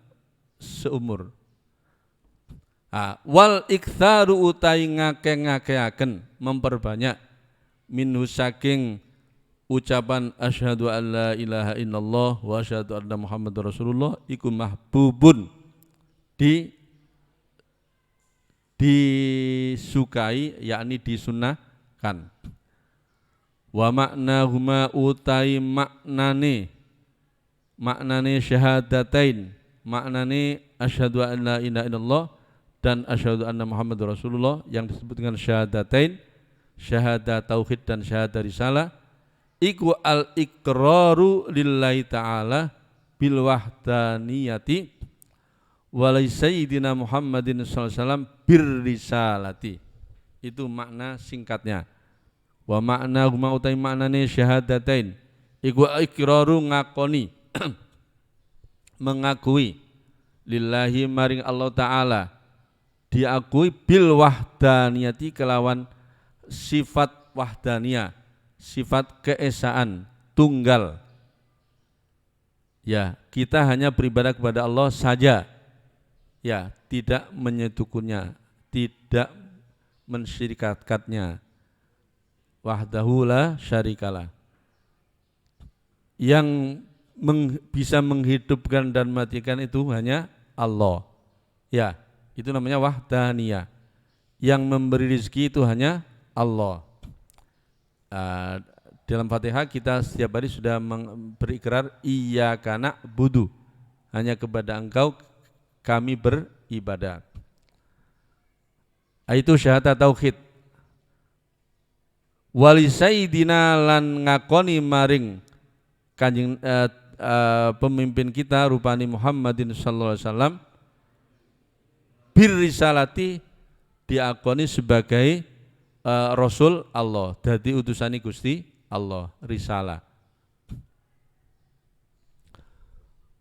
seumur. Wal iktsaru utai ngake-ngakeaken memperbanyak minhu saking ucapan asyhadu an la ilaha illallah wa asyhadu anna Muhammadar Rasulullah iku mahbubun disukai, yakni disunahkan. Wa maknahuma utai maknane syahadatain, maknane asyhadu an la ilaha illallah dan asyhadu anna Muhammadur Rasulullah yang disebut dengan syahadatain, syahadat tauhid dan syahadat risalah, iku al iqraru lillahi ta'ala bil wahdaniyati walai sayyidina Muhammadin sallallahu alaihi wasallam bir risalati. Itu makna singkatnya. Wa makna huma utai maknane syahadatain iku iqraru ngakoni mengakui lillahi maring Allah Ta'ala, diakui bil wahdaniyati kelawan sifat wahdaniyah, sifat keesaan tunggal. Ya, kita hanya beribadah kepada Allah saja. Ya, tidak menyekutunya, tidak mensyirikatkannya. Wahdahu la syarikalah. Yang bisa menghidupkan dan mematikan itu hanya Allah. Ya, itu namanya wahdaniyah. Yang memberi rezeki itu hanya Allah. Dalam Fatihah kita setiap hari sudah berikrar iyyaka na'budu, hanya kepada Engkau kami beribadah. Itu syahadat tauhid. Wali sayyidina lan ngakoni maring kanjeng pemimpin kita rupani Muhammadin sallallahu alaihi wasallam bir risalati, diakoni sebagai Rasul Allah, dadi utusani Gusti Allah, risalah.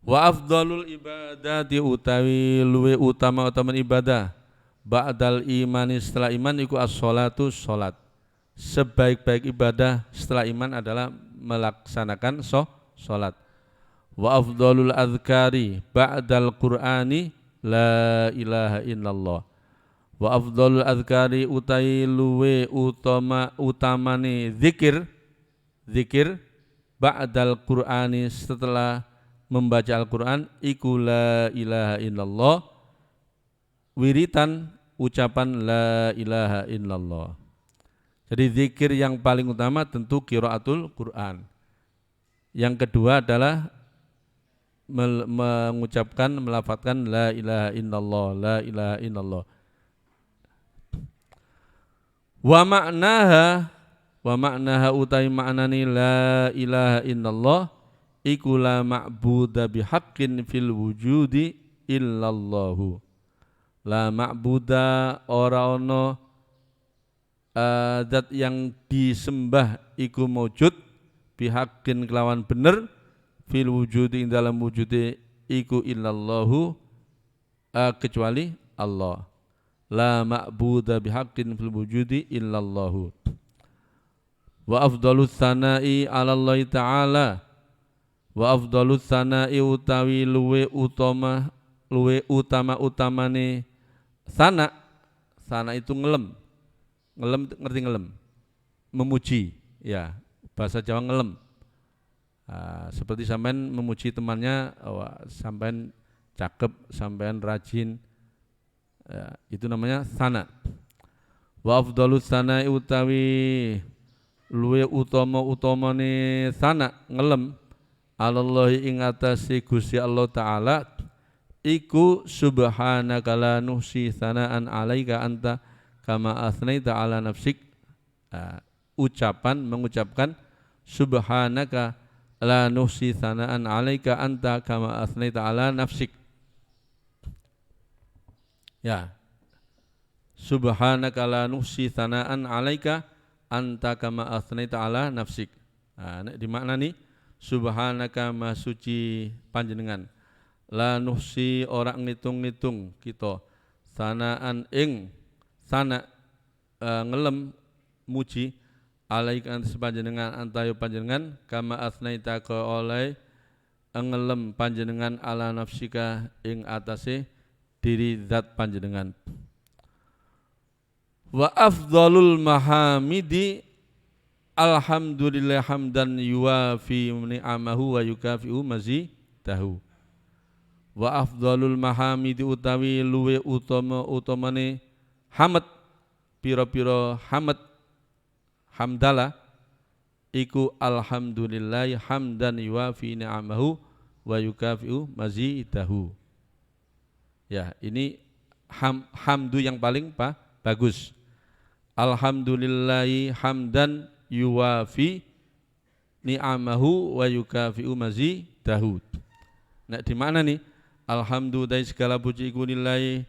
Wa afdalul ibadati utawi luwe utama ibadah ba'dal imani setelah iman iku as-sholatu sholat. Sebaik-baik ibadah setelah iman adalah melaksanakan sholat. Wa afdalul adhkari ba'dal qur'ani la ilaha illallah. Wa afdalul adhkari utai luwe utamane zikir ba'dal qur'ani setelah membaca Al-Qur'an iku la ilaha illallah, wiritan ucapan la ilaha illallah. Jadi zikir yang paling utama tentu qiraatul Qur'an. Yang kedua adalah mengucapkan, melafadzkan la ilaha illallah, la ilaha illallah. Wa ma'naha utai ma'nani la ilaha illallah iku la ma'buda bihaqqin fil wujudi illallahu. La ma'buda ora ono zat yang disembah iku maujud bihaqqin kelawan bener fil wujudi ing dalam wujudi iku illallahu kecuali Allah. La ma'buda bihaqqin fil wujudi illallahu. Wa afdalus sana'i 'ala Allah ta'ala, wa afdalus sana'i utawi luwe utamane sana itu ngelem ngerti ngelem, memuji, ya bahasa Jawa ngelem. Seperti sampean memuji temannya, sampean cakep, sampean rajin, ya, itu namanya sana. Wa afdalus sana'i utawi luwe utamane sana ngelem alallahi ing atase Gusti Allah Ta'ala iku subhanaka la nuhsi sanaan alaika anta kama asnaita ala nafsik. Mengucapkan subhanaka la nuhsi sanaan alaika anta kama asnaita ala nafsik. Ya, subhanaka la nuhsi sanaan alaika anta kama asnaita ala nafsik. Dimaknani subhanaka ma suci panjenengan, la nuhsi orang ngitung-ngitung kita, sanaan ing sana ngelem muji alaika anta panjenengan antayo panjenengan kama asnaita ka oleh ngelem panjenengan ala nafsika ing atase diri zat panjenengan. Wa afdalul mahamidi alhamdulillah hamdan yuwafi ni'amahu wa yukafi'u mazidahu. Wa afdalul mahamidi utawi luwe utamane hamd, pira-pira hamd, hamdalah iku alhamdulillahi hamdan yuwafi ni'amahu wa yukafi'u mazidahu. Ya, ini hamdu yang paling bagus. Alhamdulillahi hamdan yuwafi ni'amahu wa yukafi'u mazidahu. Nah, di mana nih? Alhamdulillah segala puji iku lillahi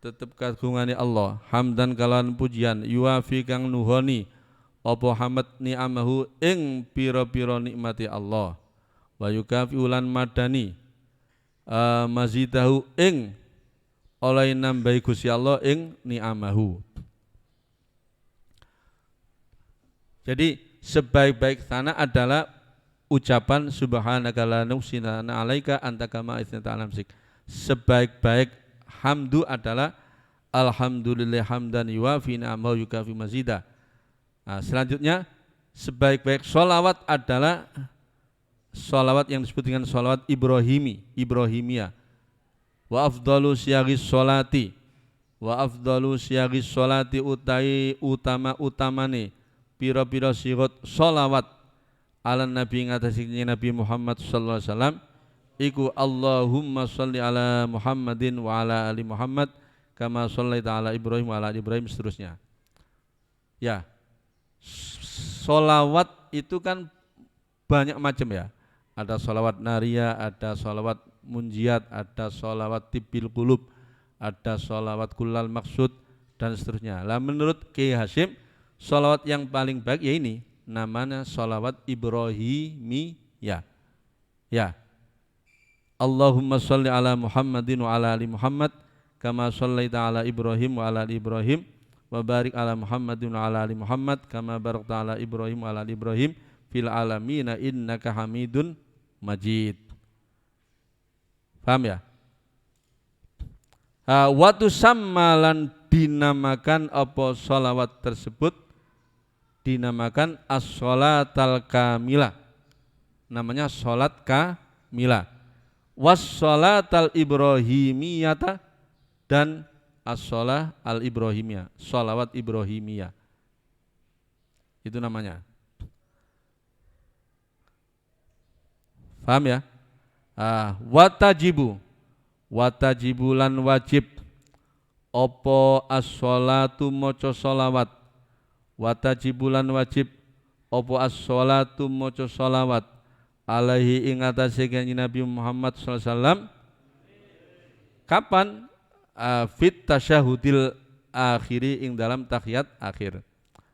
tetep kagungane Allah. Hamdan kalawan pujian yuwafi kang nuhoni apa hamd ni'amahu ing pira-pira nikmati Allah. Wa yukafi'u lan madani mazidahu ing oleh nambahi Gusti Allah ing ni'amahu. Jadi sebaik-baik tanah adalah ucapan subhanaka la nuhsina alaika anta kama asnata ala nafsik. Sebaik-baik hamdu adalah alhamdulillah hamdan yuwafi ni'amahu yukafi mazida. Nah, selanjutnya sebaik-baik sholawat adalah sholawat yang disebut dengan sholawat Ibrahimiyah. Wa afdalu siyagis sholati utai utamane pira-pira sirat sholawat ala nabi ngatasnya Nabi Muhammad sallallahu alaihi wasallam iku Allahumma sholli ala Muhammadin wa ala ali Muhammad kama shallaita ala Ibrahim wa ala ali Ibrahim seterusnya. Ya. Sholawat itu kan banyak macam ya. Ada sholawat nariyah, ada sholawat munjiat, ada sholawat tibbil qulub, ada sholawat kullal maksud dan seterusnya. Lah menurut Kiai Hasyim sholawat yang paling baik ya ini namanya sholawat Ibrahimiyah. Ya. Allahumma sholli ala Muhammadin wa ala ali Muhammad kama shallaita ala Ibrahim wa ala ali Ibrahim wa barik ala Muhammadin wa ala ali Muhammad kama barakta ala Ibrahim wa ala ali Ibrahim fil alamin innaka Hamidun Majid. Paham ya? Watu sammalan dinamakan apa sholawat tersebut dinamakan as-sholatal kamilah. Namanya sholat kamilah. Was-sholatal ibrahimiyata dan as-sholah al-ibrahimiyah. Sholawat Ibrahimiyah. Itu namanya. Paham ya? Watajibu lan wajib opo as-sholatu moco sholawat. Watajibulan wajib opo as-sholatu moco sholawat alaihi ing atase kanjeng Nabi Muhammad sallallahu alaihi wasallam. Kapan? Fit tasyahudil akhiri ing dalam tahiyat akhir.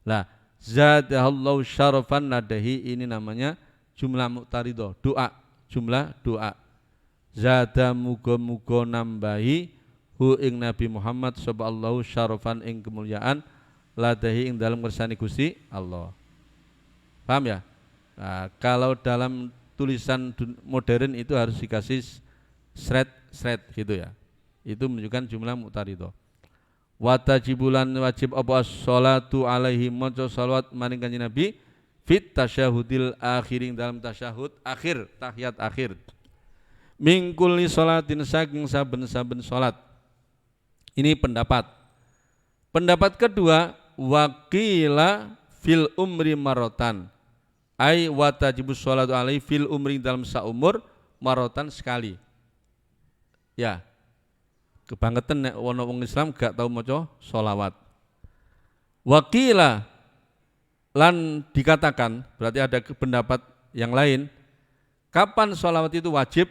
Lah, zadahallahu syarafan nadahi ini namanya jumlah muqtaridah, doa, jumlah doa. Zada muga-muga nambahi hu ing Nabi Muhammad sallallahu syarafan ing kemuliaan ladahi ing dalam kersane Gusti Allah. Paham ya? Nah, kalau dalam tulisan modern itu harus dikasih shred gitu ya. Itu menunjukkan jumlah muqtaridah. Watajibulan wajib apa sholatu alaihi maca shalawat maring kanjeng Nabi fit tasyahudil akhiring dalam tasyahud akhir, tahiyat akhir. Min kulli sholatin saking saben-saben salat. Ini pendapat. Pendapat kedua, waqila fil umri marotan. Ai watajibus sholatu alaihi fil umri dalam saumur marotan sekali. Ya. Kebangetan nek ono wong Islam gak tau maca sholawat. Waqila lan dikatakan, berarti ada pendapat yang lain. Kapan sholawat itu wajib?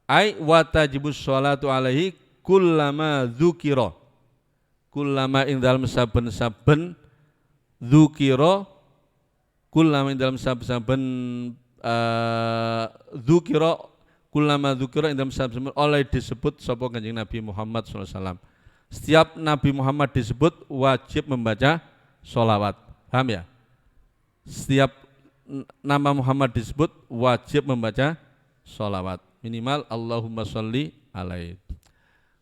Ai watajibus sholatu alaihi kullama dzukira. Kullama ing dalam saben-saben dzukira, kullama ing dalam saben-saben dzukira, kullama dzukira ing dalam saben-saben oleh disebut sapa Kanjeng Nabi Muhammad sallallahu alaihi wasallam. Setiap Nabi Muhammad disebut wajib membaca sholawat. Paham ya? Setiap nama Muhammad disebut wajib membaca sholawat. Minimal Allahumma sholli alaihi.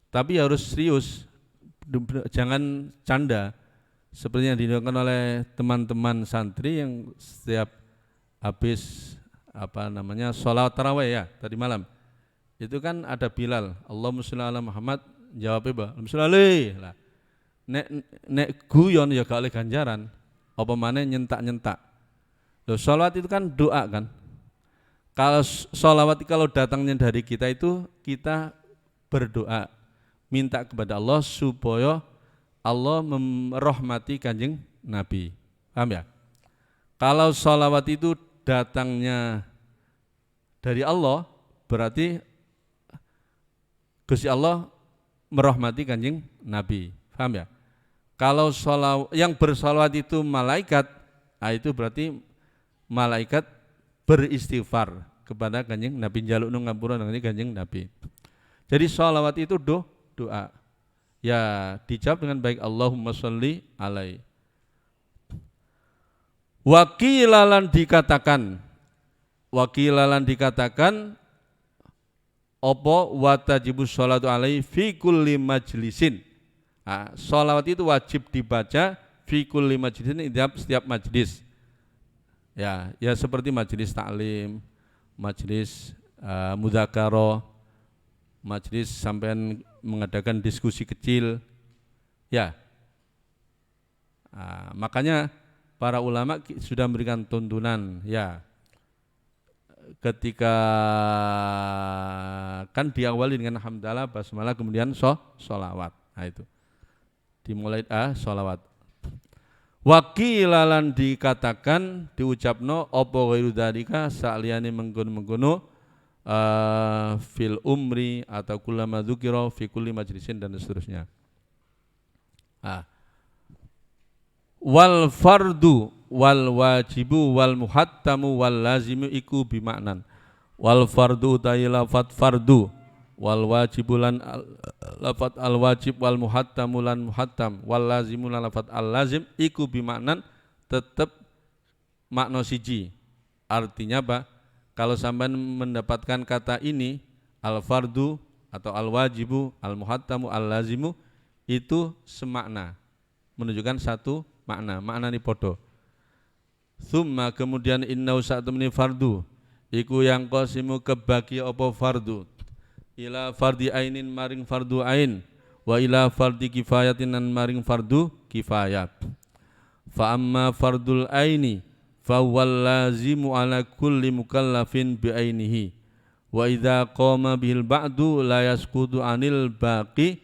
Tapi harus serius, jangan canda. Seperti yang dilakukan oleh teman-teman santri yang setiap habis sholawat tarawih ya tadi malam. Itu kan ada Bilal, Allahumma sholli ala Muhammad, jawabnya bah, Allahumma sholli alaihi. Nek guyon ya gak oleh ganjaran. Apa maneh nyentak-nyentak. Loh, sholawat itu kan doa kan. Kalau sholawat kalau datangnya dari kita itu kita berdoa, minta kepada Allah supaya Allah merahmati Kanjeng Nabi. Paham ya? Kalau sholawat itu datangnya dari Allah, berarti Gusti Allah merahmati Kanjeng Nabi. Paham ya? Kalau yang bersolawat itu malaikat, itu berarti malaikat beristighfar kepada Kanjeng Nabi, njaluk ngapura dengan Kanjeng Nabi. Jadi sholawat itu doa. Ya dijawab dengan baik, Allahumma sholli alaihi. Wakilalan dikatakan opo watajibus sholatu alaihi fi kulli majlisin. Sholawat itu wajib dibaca fi kulli majlisin, setiap majlis. Ya seperti majlis taklim, majlis mudzakarah, majlis sampean mengadakan diskusi kecil. Ya. Makanya para ulama sudah memberikan tuntunan ya. Ketika kan diawali dengan hamdalah, basmalah, kemudian sholawat. Nah itu. Dimulai sholawat. Wakilalan dikatakan diucapno opo ghairu dzalika saliyane mengkono-mengkono fil umri atau kullama dzukira fi kulli majlisin dan seterusnya. Wal fardu wal wajibu wal muhattamu wal lazimu iku bimaknan. Wal fardu utai lafat fardu, wal wajibu lan lafat al wajib, wal muhattamu lan muhattam, wal lazimu lan lafat al lazim iku bimaknan, tetap makna siji. Artinya apa? Kalau sampean mendapatkan kata ini al fardu atau al wajibu, al muhattamu, al lazimu, itu semakna, menunjukkan satu makna ni podo. Summa kemudian innau sa'tumni fardu iku yang qasimu kebagi apa fardu ila fardi ainin maring fardu ain wa ila fardi kifayatin nan maring fardu kifayat. Fa amma fardul aini fa wal lazimu ala kulli mukallafin bi ainihi wa idza qama bihil ba'du la yasqutu anil baqi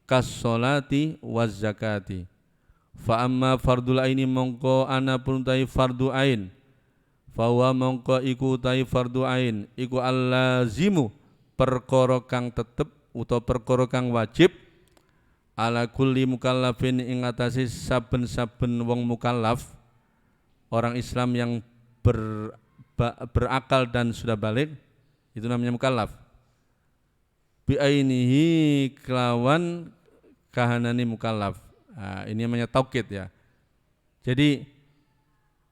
kas salati waz zakati. Fa amma fardul aini mongko ana pun utai fardu ain, fa wa mongko iku utai fardu ain iku allazimu perkara kang tetep utawa perkara kang wajib ala kulli mukallafin ing atase saben-saben wong mukallaf, orang Islam yang berakal dan sudah balik, itu namanya mukallaf. Bi ainihi kelawan kahanane mukallaf. Ini namanya taukid ya. Jadi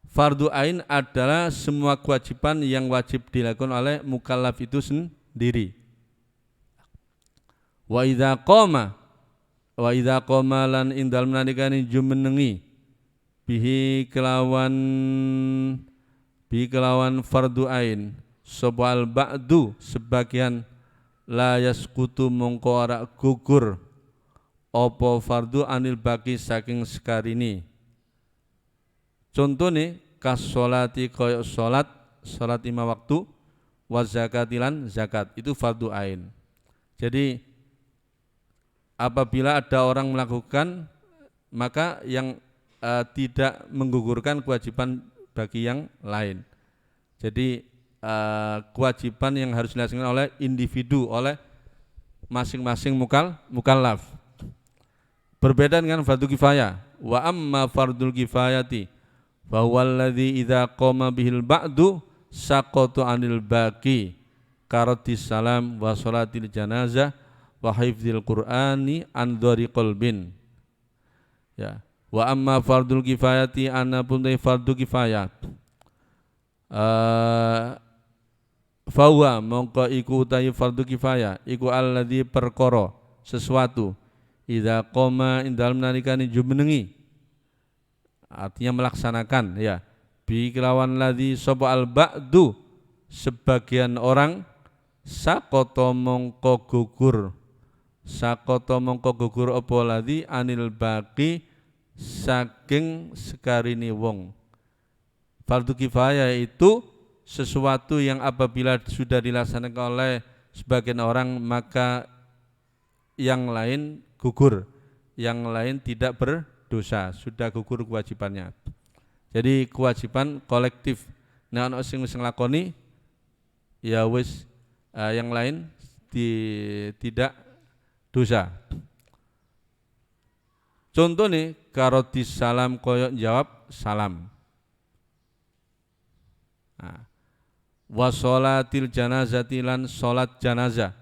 fardu ain adalah semua kewajiban yang wajib dilakukan oleh mukallaf itu sendiri. Wa idza qama lan indal menalikani jumenengi bihi kelawan fardu ain sobal ba'du sebagian la yasqutu mongko ora gugur opo fardu anil baki saking sekarini. Contohnya kasolati koyok solat 5 waktu, wa zakatilan zakat, itu fardu ain. Jadi apabila ada orang melakukan, maka yang tidak menggugurkan kewajiban bagi yang lain. Jadi kewajiban yang harus dilaksanakan oleh individu, oleh masing-masing mukallaf. Berbeda dengan fardu kifayah. Wa amma fardul kifayati fa huwallazi idza qama bihil ba'du saqatu anil baqi karatis salam wa sholatil janazah wa hifdzil qur'ani an dhari qalbin. Ya. Wa amma fardul kifayati anapun fardu kifayah. Fa huwa mongko iku utawi fardu kifayah iku alladzi perkara sesuatu idza qoma indal menalikani jumenengi, artinya melaksanakan ya, bi kelawan ladzi sapa al ba'du sebagian orang sakoto mongko gugur apa ladzi anil baqi saking sekarini wong. Fardu kifayah itu sesuatu yang apabila sudah dilaksanakan oleh sebagian orang maka yang lain gugur, yang lain tidak berdosa, sudah gugur kewajibannya. Jadi kewajiban kolektif. Nah ana sing wis nglakoni ya wis yang lain tidak dosa. Contoh nih karo disalam koyok jawab salam. Nah, wa sholatil janazati lan sholat janazah.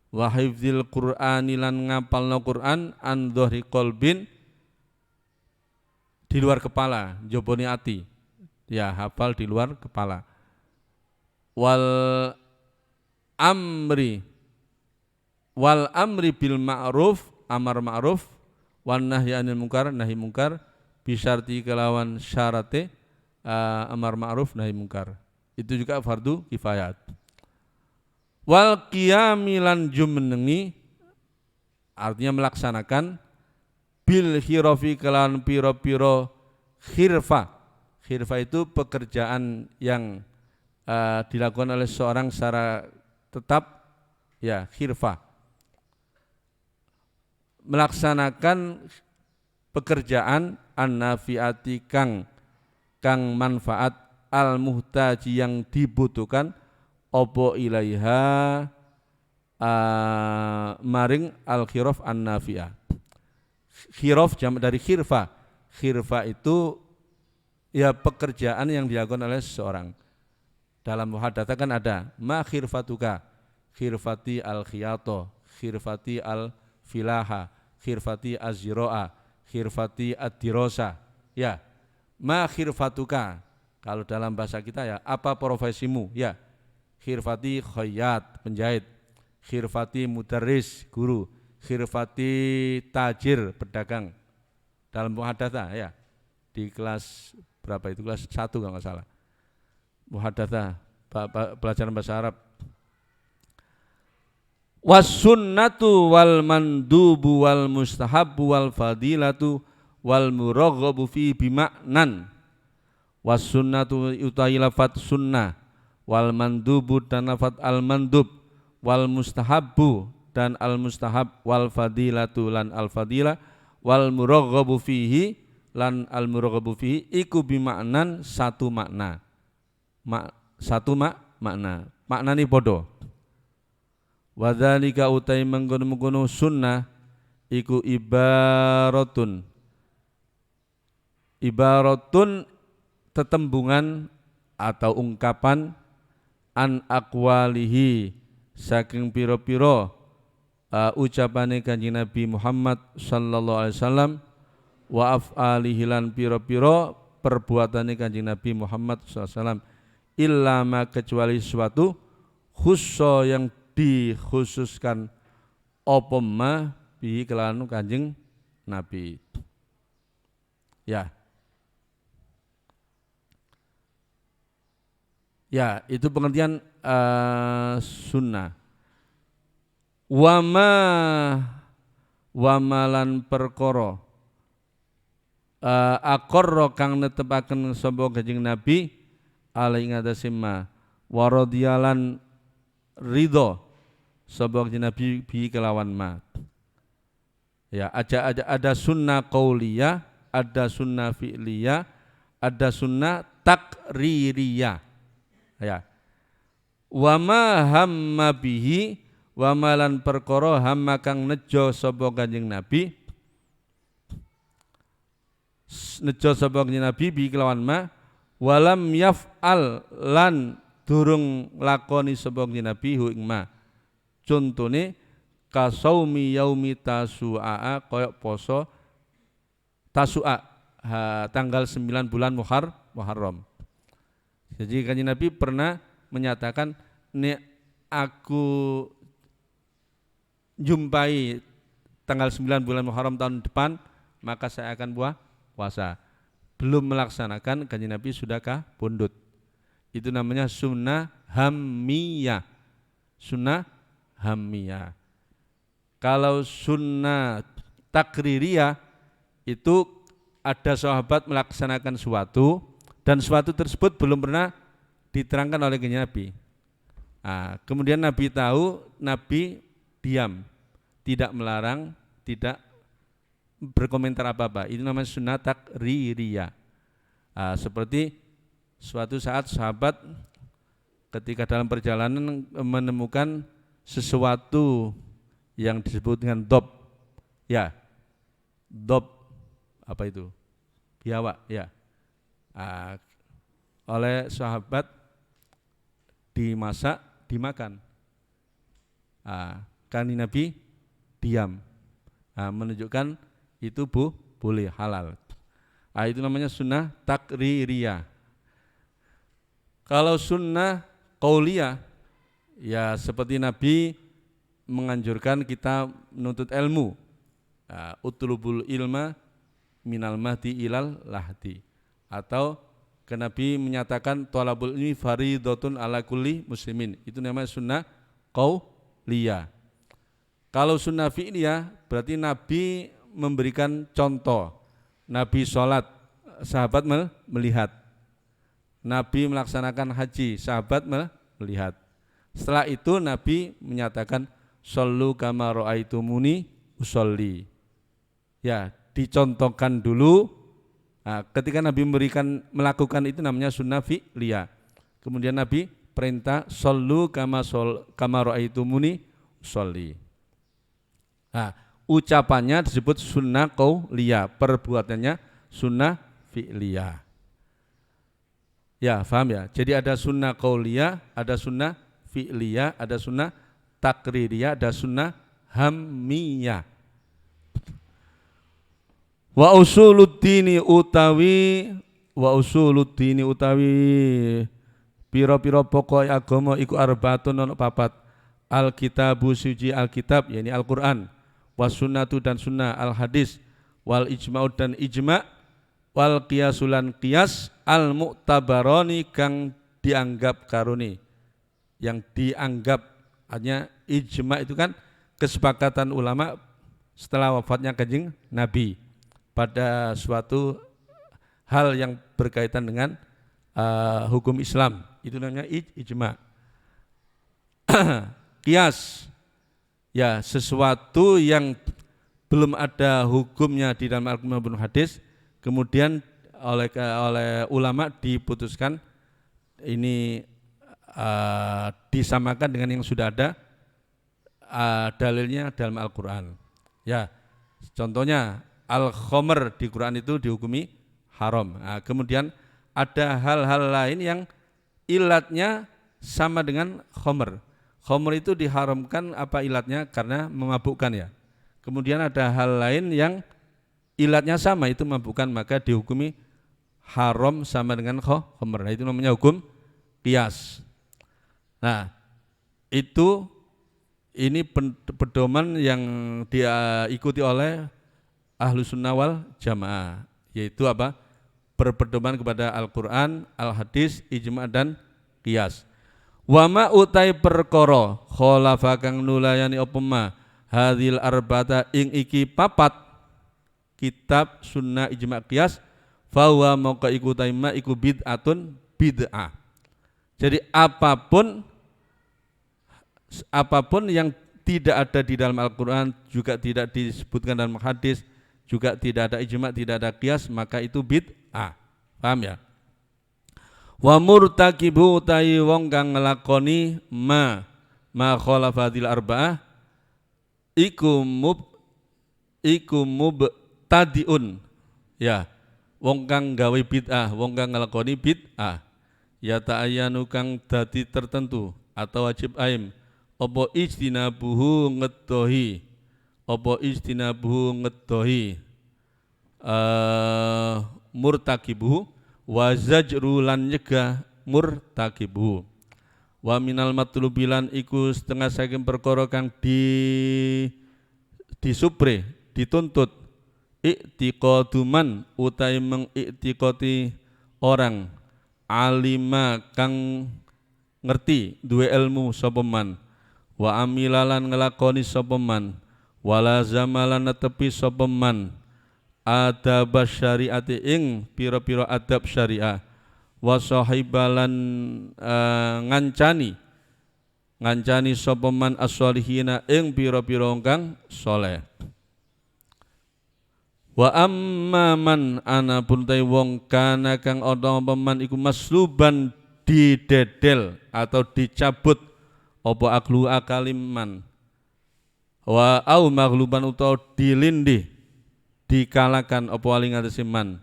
Wa hifdzil qur'ani lan ngapalno Qur'an an dhahri qalbin di luar kepala, jobone ati. Ya, hafal di luar kepala. Wal amri bil ma'ruf, amar ma'ruf, wan nahyi anil munkar, nahi munkar, bisyarti kelawan syarate amar ma'ruf nahi munkar. Itu juga fardu kifayat. Wal qiyamilan jumenengi artinya melaksanakan bil khirofi kelawan piro-piro khirfa. Khirfa itu pekerjaan yang dilakukan oleh seorang secara tetap, ya khirfa. Melaksanakan pekerjaan an-nafiati kang manfaat al-muhtaji yang dibutuhkan opo ilaiha maring al-khirof an-nafi'ah. Khirof jam dari khirfa. Khirfa itu ya pekerjaan yang dilakukan oleh seseorang. Dalam muhadatsah kan ada ma khirfatuka, khirfati al-khiyato, khirfati al-filaha, khirfati az-ziro'a, khirfati ad-dirosa. Ya, ma khirfatuka. Kalau dalam bahasa kita ya, apa profesimu? Ya, khirfati khayyat, penjahit. Khirfati mudarris, guru. Khirfati tajir, pedagang. Dalam muhadatsah ya. Di kelas berapa itu? Kelas 1 kalau enggak salah. Muhadatsah, pelajaran bahasa Arab. Was sunnatu wal mandubu wal mustahabu wal fadilatu wal muraghabu fi bimaknan. Was sunnatu utawi lafat sunnah, wal mandubu dan lafat al mandub, wal mustahabu dan al mustahab, wal fadilatu lan al fadilah, wal muraghabu fihi lan al muraghabu fihi iku bimaknan satu makna. Makna. Maknane padha. Wa dzalika utai mengkono-mengkono sunnah iku ibaratun tetembungan atau ungkapan an aqwalihi saking pira-pira ucapane Kanjeng Nabi Muhammad sallallahu alaihi wasallam wa af'alihi lan pira-pira perbuatane Kanjeng Nabi Muhammad sallallahu alaihi wasallam illa ma kecuali suatu khusso yang dikhususkan apa ma bi kelawan Kanjeng Nabi. Ya. Ya, itu pengertian sunnah. Wamalan perkara aqarra kang netepaken sapa Kanjeng Nabi alaihi ngatasima wa radhiyalan ridho sapa Kanjeng Nabi bi kelawan ma. Ya, ada sunnah qauliyah, ada sunnah fi'liyah, ada sunnah takririyah. Ya. Wa ma hamma bihi wa malan perkara hamma kang nejo sapa Kanjeng Nabi. Nejo sapa Kanjeng Nabi bi kelawan ma walam yaf'al lan durung lakoni sapa Kanjeng Nabi hu ing ma. Contone kasaumi yaumi tasu'a koyok poso tasu'a tanggal 9 bulan Muharram. Jadi Kanjeng Nabi pernah menyatakan nek aku jumpai tanggal 9 bulan Muharram tahun depan maka saya akan puasa. Belum melaksanakan Kanjeng Nabi sudahkah pundut. Itu namanya sunnah hammiyah. Sunnah hammiyah. Kalau sunnah takririyah itu ada sahabat melaksanakan suatu dan sesuatu tersebut belum pernah diterangkan oleh Nabi. Nah, kemudian Nabi tahu, Nabi diam, tidak melarang, tidak berkomentar apa-apa. Itu namanya sunnah takririyah. Nah, seperti suatu saat sahabat ketika dalam perjalanan menemukan sesuatu yang disebut dengan dob, ya, dob apa itu? Biawak, ya. Oleh sahabat dimasak, dimakan. Kan Nabi diam, menunjukkan itu boleh, halal. Itu namanya sunnah takririyah. Kalau sunnah qauliyah, ya seperti Nabi menganjurkan kita menuntut ilmu, utlubul ilma minal mahdi ilal lahdi, atau ke Nabi menyatakan thalabul ilmi fardhatun ala kulli muslimin. Itu namanya sunnah qauliyah. Kalau sunnah fi'liyah berarti Nabi memberikan contoh. Nabi sholat, sahabat melihat. Nabi melaksanakan haji, sahabat melihat. Setelah itu Nabi menyatakan shollu kama ra'aitumuni usolli. Ya, dicontohkan dulu. Ketika Nabi melakukan itu namanya sunnah fi'liyah. Kemudian Nabi perintah shollu kama ra'aitumuni usolli. Ucapannya disebut sunnah qauliyah, perbuatannya sunnah fi'liyah. Ya, paham ya? Jadi ada sunnah qauliyah, ada sunnah fi'liyah, ada sunnah takririyah, ada sunnah hammiyah. Wa usuluddini utawi pira-pira pokok agama iku arbaatun ana papat. Alkitabu suci alkitab, yakni Al-Qur'an, was sunnatu dan sunnah, al hadis, wal ijma'u dan ijma', wal qiyasulan qiyas, al mu'tabaroni kang dianggap karuni. Yang dianggap, artinya ijma' itu kan kesepakatan ulama setelah wafatnya Kanjeng Nabi pada suatu hal yang berkaitan dengan hukum Islam, itu namanya ijma'. Qiyas, ya sesuatu yang belum ada hukumnya di dalam Al-Quran maupun hadis, kemudian oleh ulama diputuskan ini disamakan dengan yang sudah ada dalilnya dalam Al-Quran. Ya, contohnya al-khamr di Quran itu dihukumi haram. Kemudian ada hal-hal lain yang ilatnya sama dengan khamr. Khamr itu diharamkan apa ilatnya? Karena memabukkan ya. Kemudian ada hal lain yang ilatnya sama, itu memabukkan, maka dihukumi haram sama dengan khamr. Nah, itu namanya hukum qiyas. Nah, ini pedoman yang diikuti oleh Ahlus Sunnah wal Jamaah, yaitu apa? Berpedoman kepada Al-Quran, Al-Hadis, Ijma' dan Qiyas. Wa ma utai perkara khalafa kang nulayani apa ma hadhil arba'ata ing iki papat kitab, sunnah, ijma', qiyas, fa huwa maka iku taima iku bid'atun bid'ah. Jadi apapun yang tidak ada di dalam Al-Quran, juga tidak disebutkan dalam hadis, juga tidak ada ijma', tidak ada qiyas, maka itu bid'ah. Paham ya? Wa murtakibu utai wong kang nglakoni ma khalafatil arba'ah iku mubtadiun, ya wong kang gawe bid'ah, wong kang nglakoni bid'ah, ya ta'ayyanu kang dadi tertentu atau wajib aim apa ijtinabuhu ngeddohi murtakibuhu wa zajrulan nyegah murtakibuhu. Wa minal matlubilan iku setengah saking perkara kang disupre, dituntut, i'tiqaduman utai mengiktikoti orang, alima kang ngerti duwe ilmu sapa man, wa amilalan ngelakoni sapa man, wala zamalan netepi sapa man adab syariati ing pira-pira adab syariah, wa sahibalan ngancani sapa man as-solihina ing pira-pira kang saleh. Wa amma man anapun ta wong kana kang ana apa man iku masluban didedel atau dicabut apa aklu akaliman wa au maghluban utawa dilindih dikalahkan apa aling atase man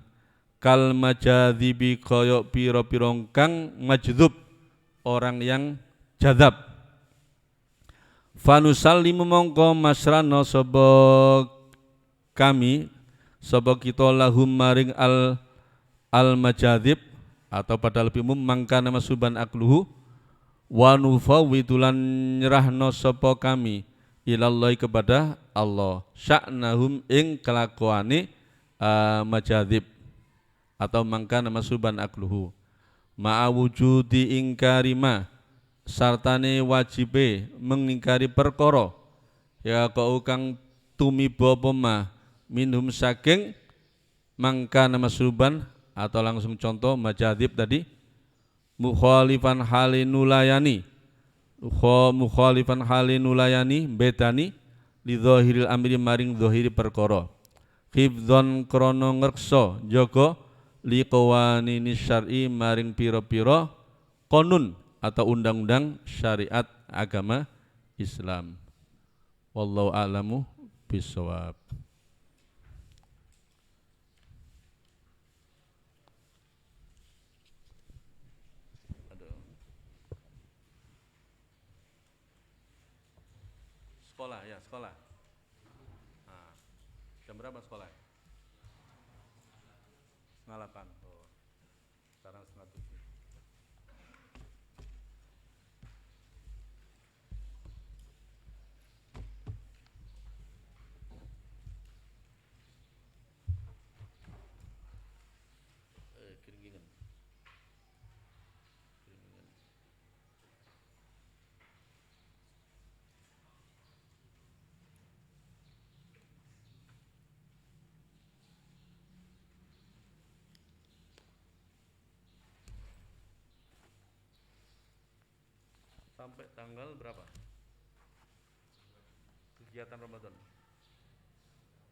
kal majadzibi kaya pira-pira kang majdzub orang yang jadzab fanusallimu mongko masrana sapa kami sapa kita lahum maring al majadzib atau pada lebih umum mangkana masuban akluhu wa nufawwidulan nyerahno sapa kami ilallahi kepada Allah sya'nahum ing kelakuane majadzib atau mangkana masuban akluhu ma'a wujudi ingkarima sartane wajibe mengingkari perkara ya kau kang tumiba apa minhum saking mangkana masuban atau langsung contoh majadzib tadi mukhalifan halinulayani bedani li zahiril amri maring zahiri perkara hifdzon krana ngreksa jaga li qawanini syar'i maring pira-pira qanun atau undang-undang syariat agama Islam. Wallahu a'lamu bishawab. Sekolah ya, sekolah. Nah, jam berapa sekolah? Setengah 8. Oh, sekarang setengah 7. Keringan. Sampai tanggal berapa? Kegiatan Ramadan.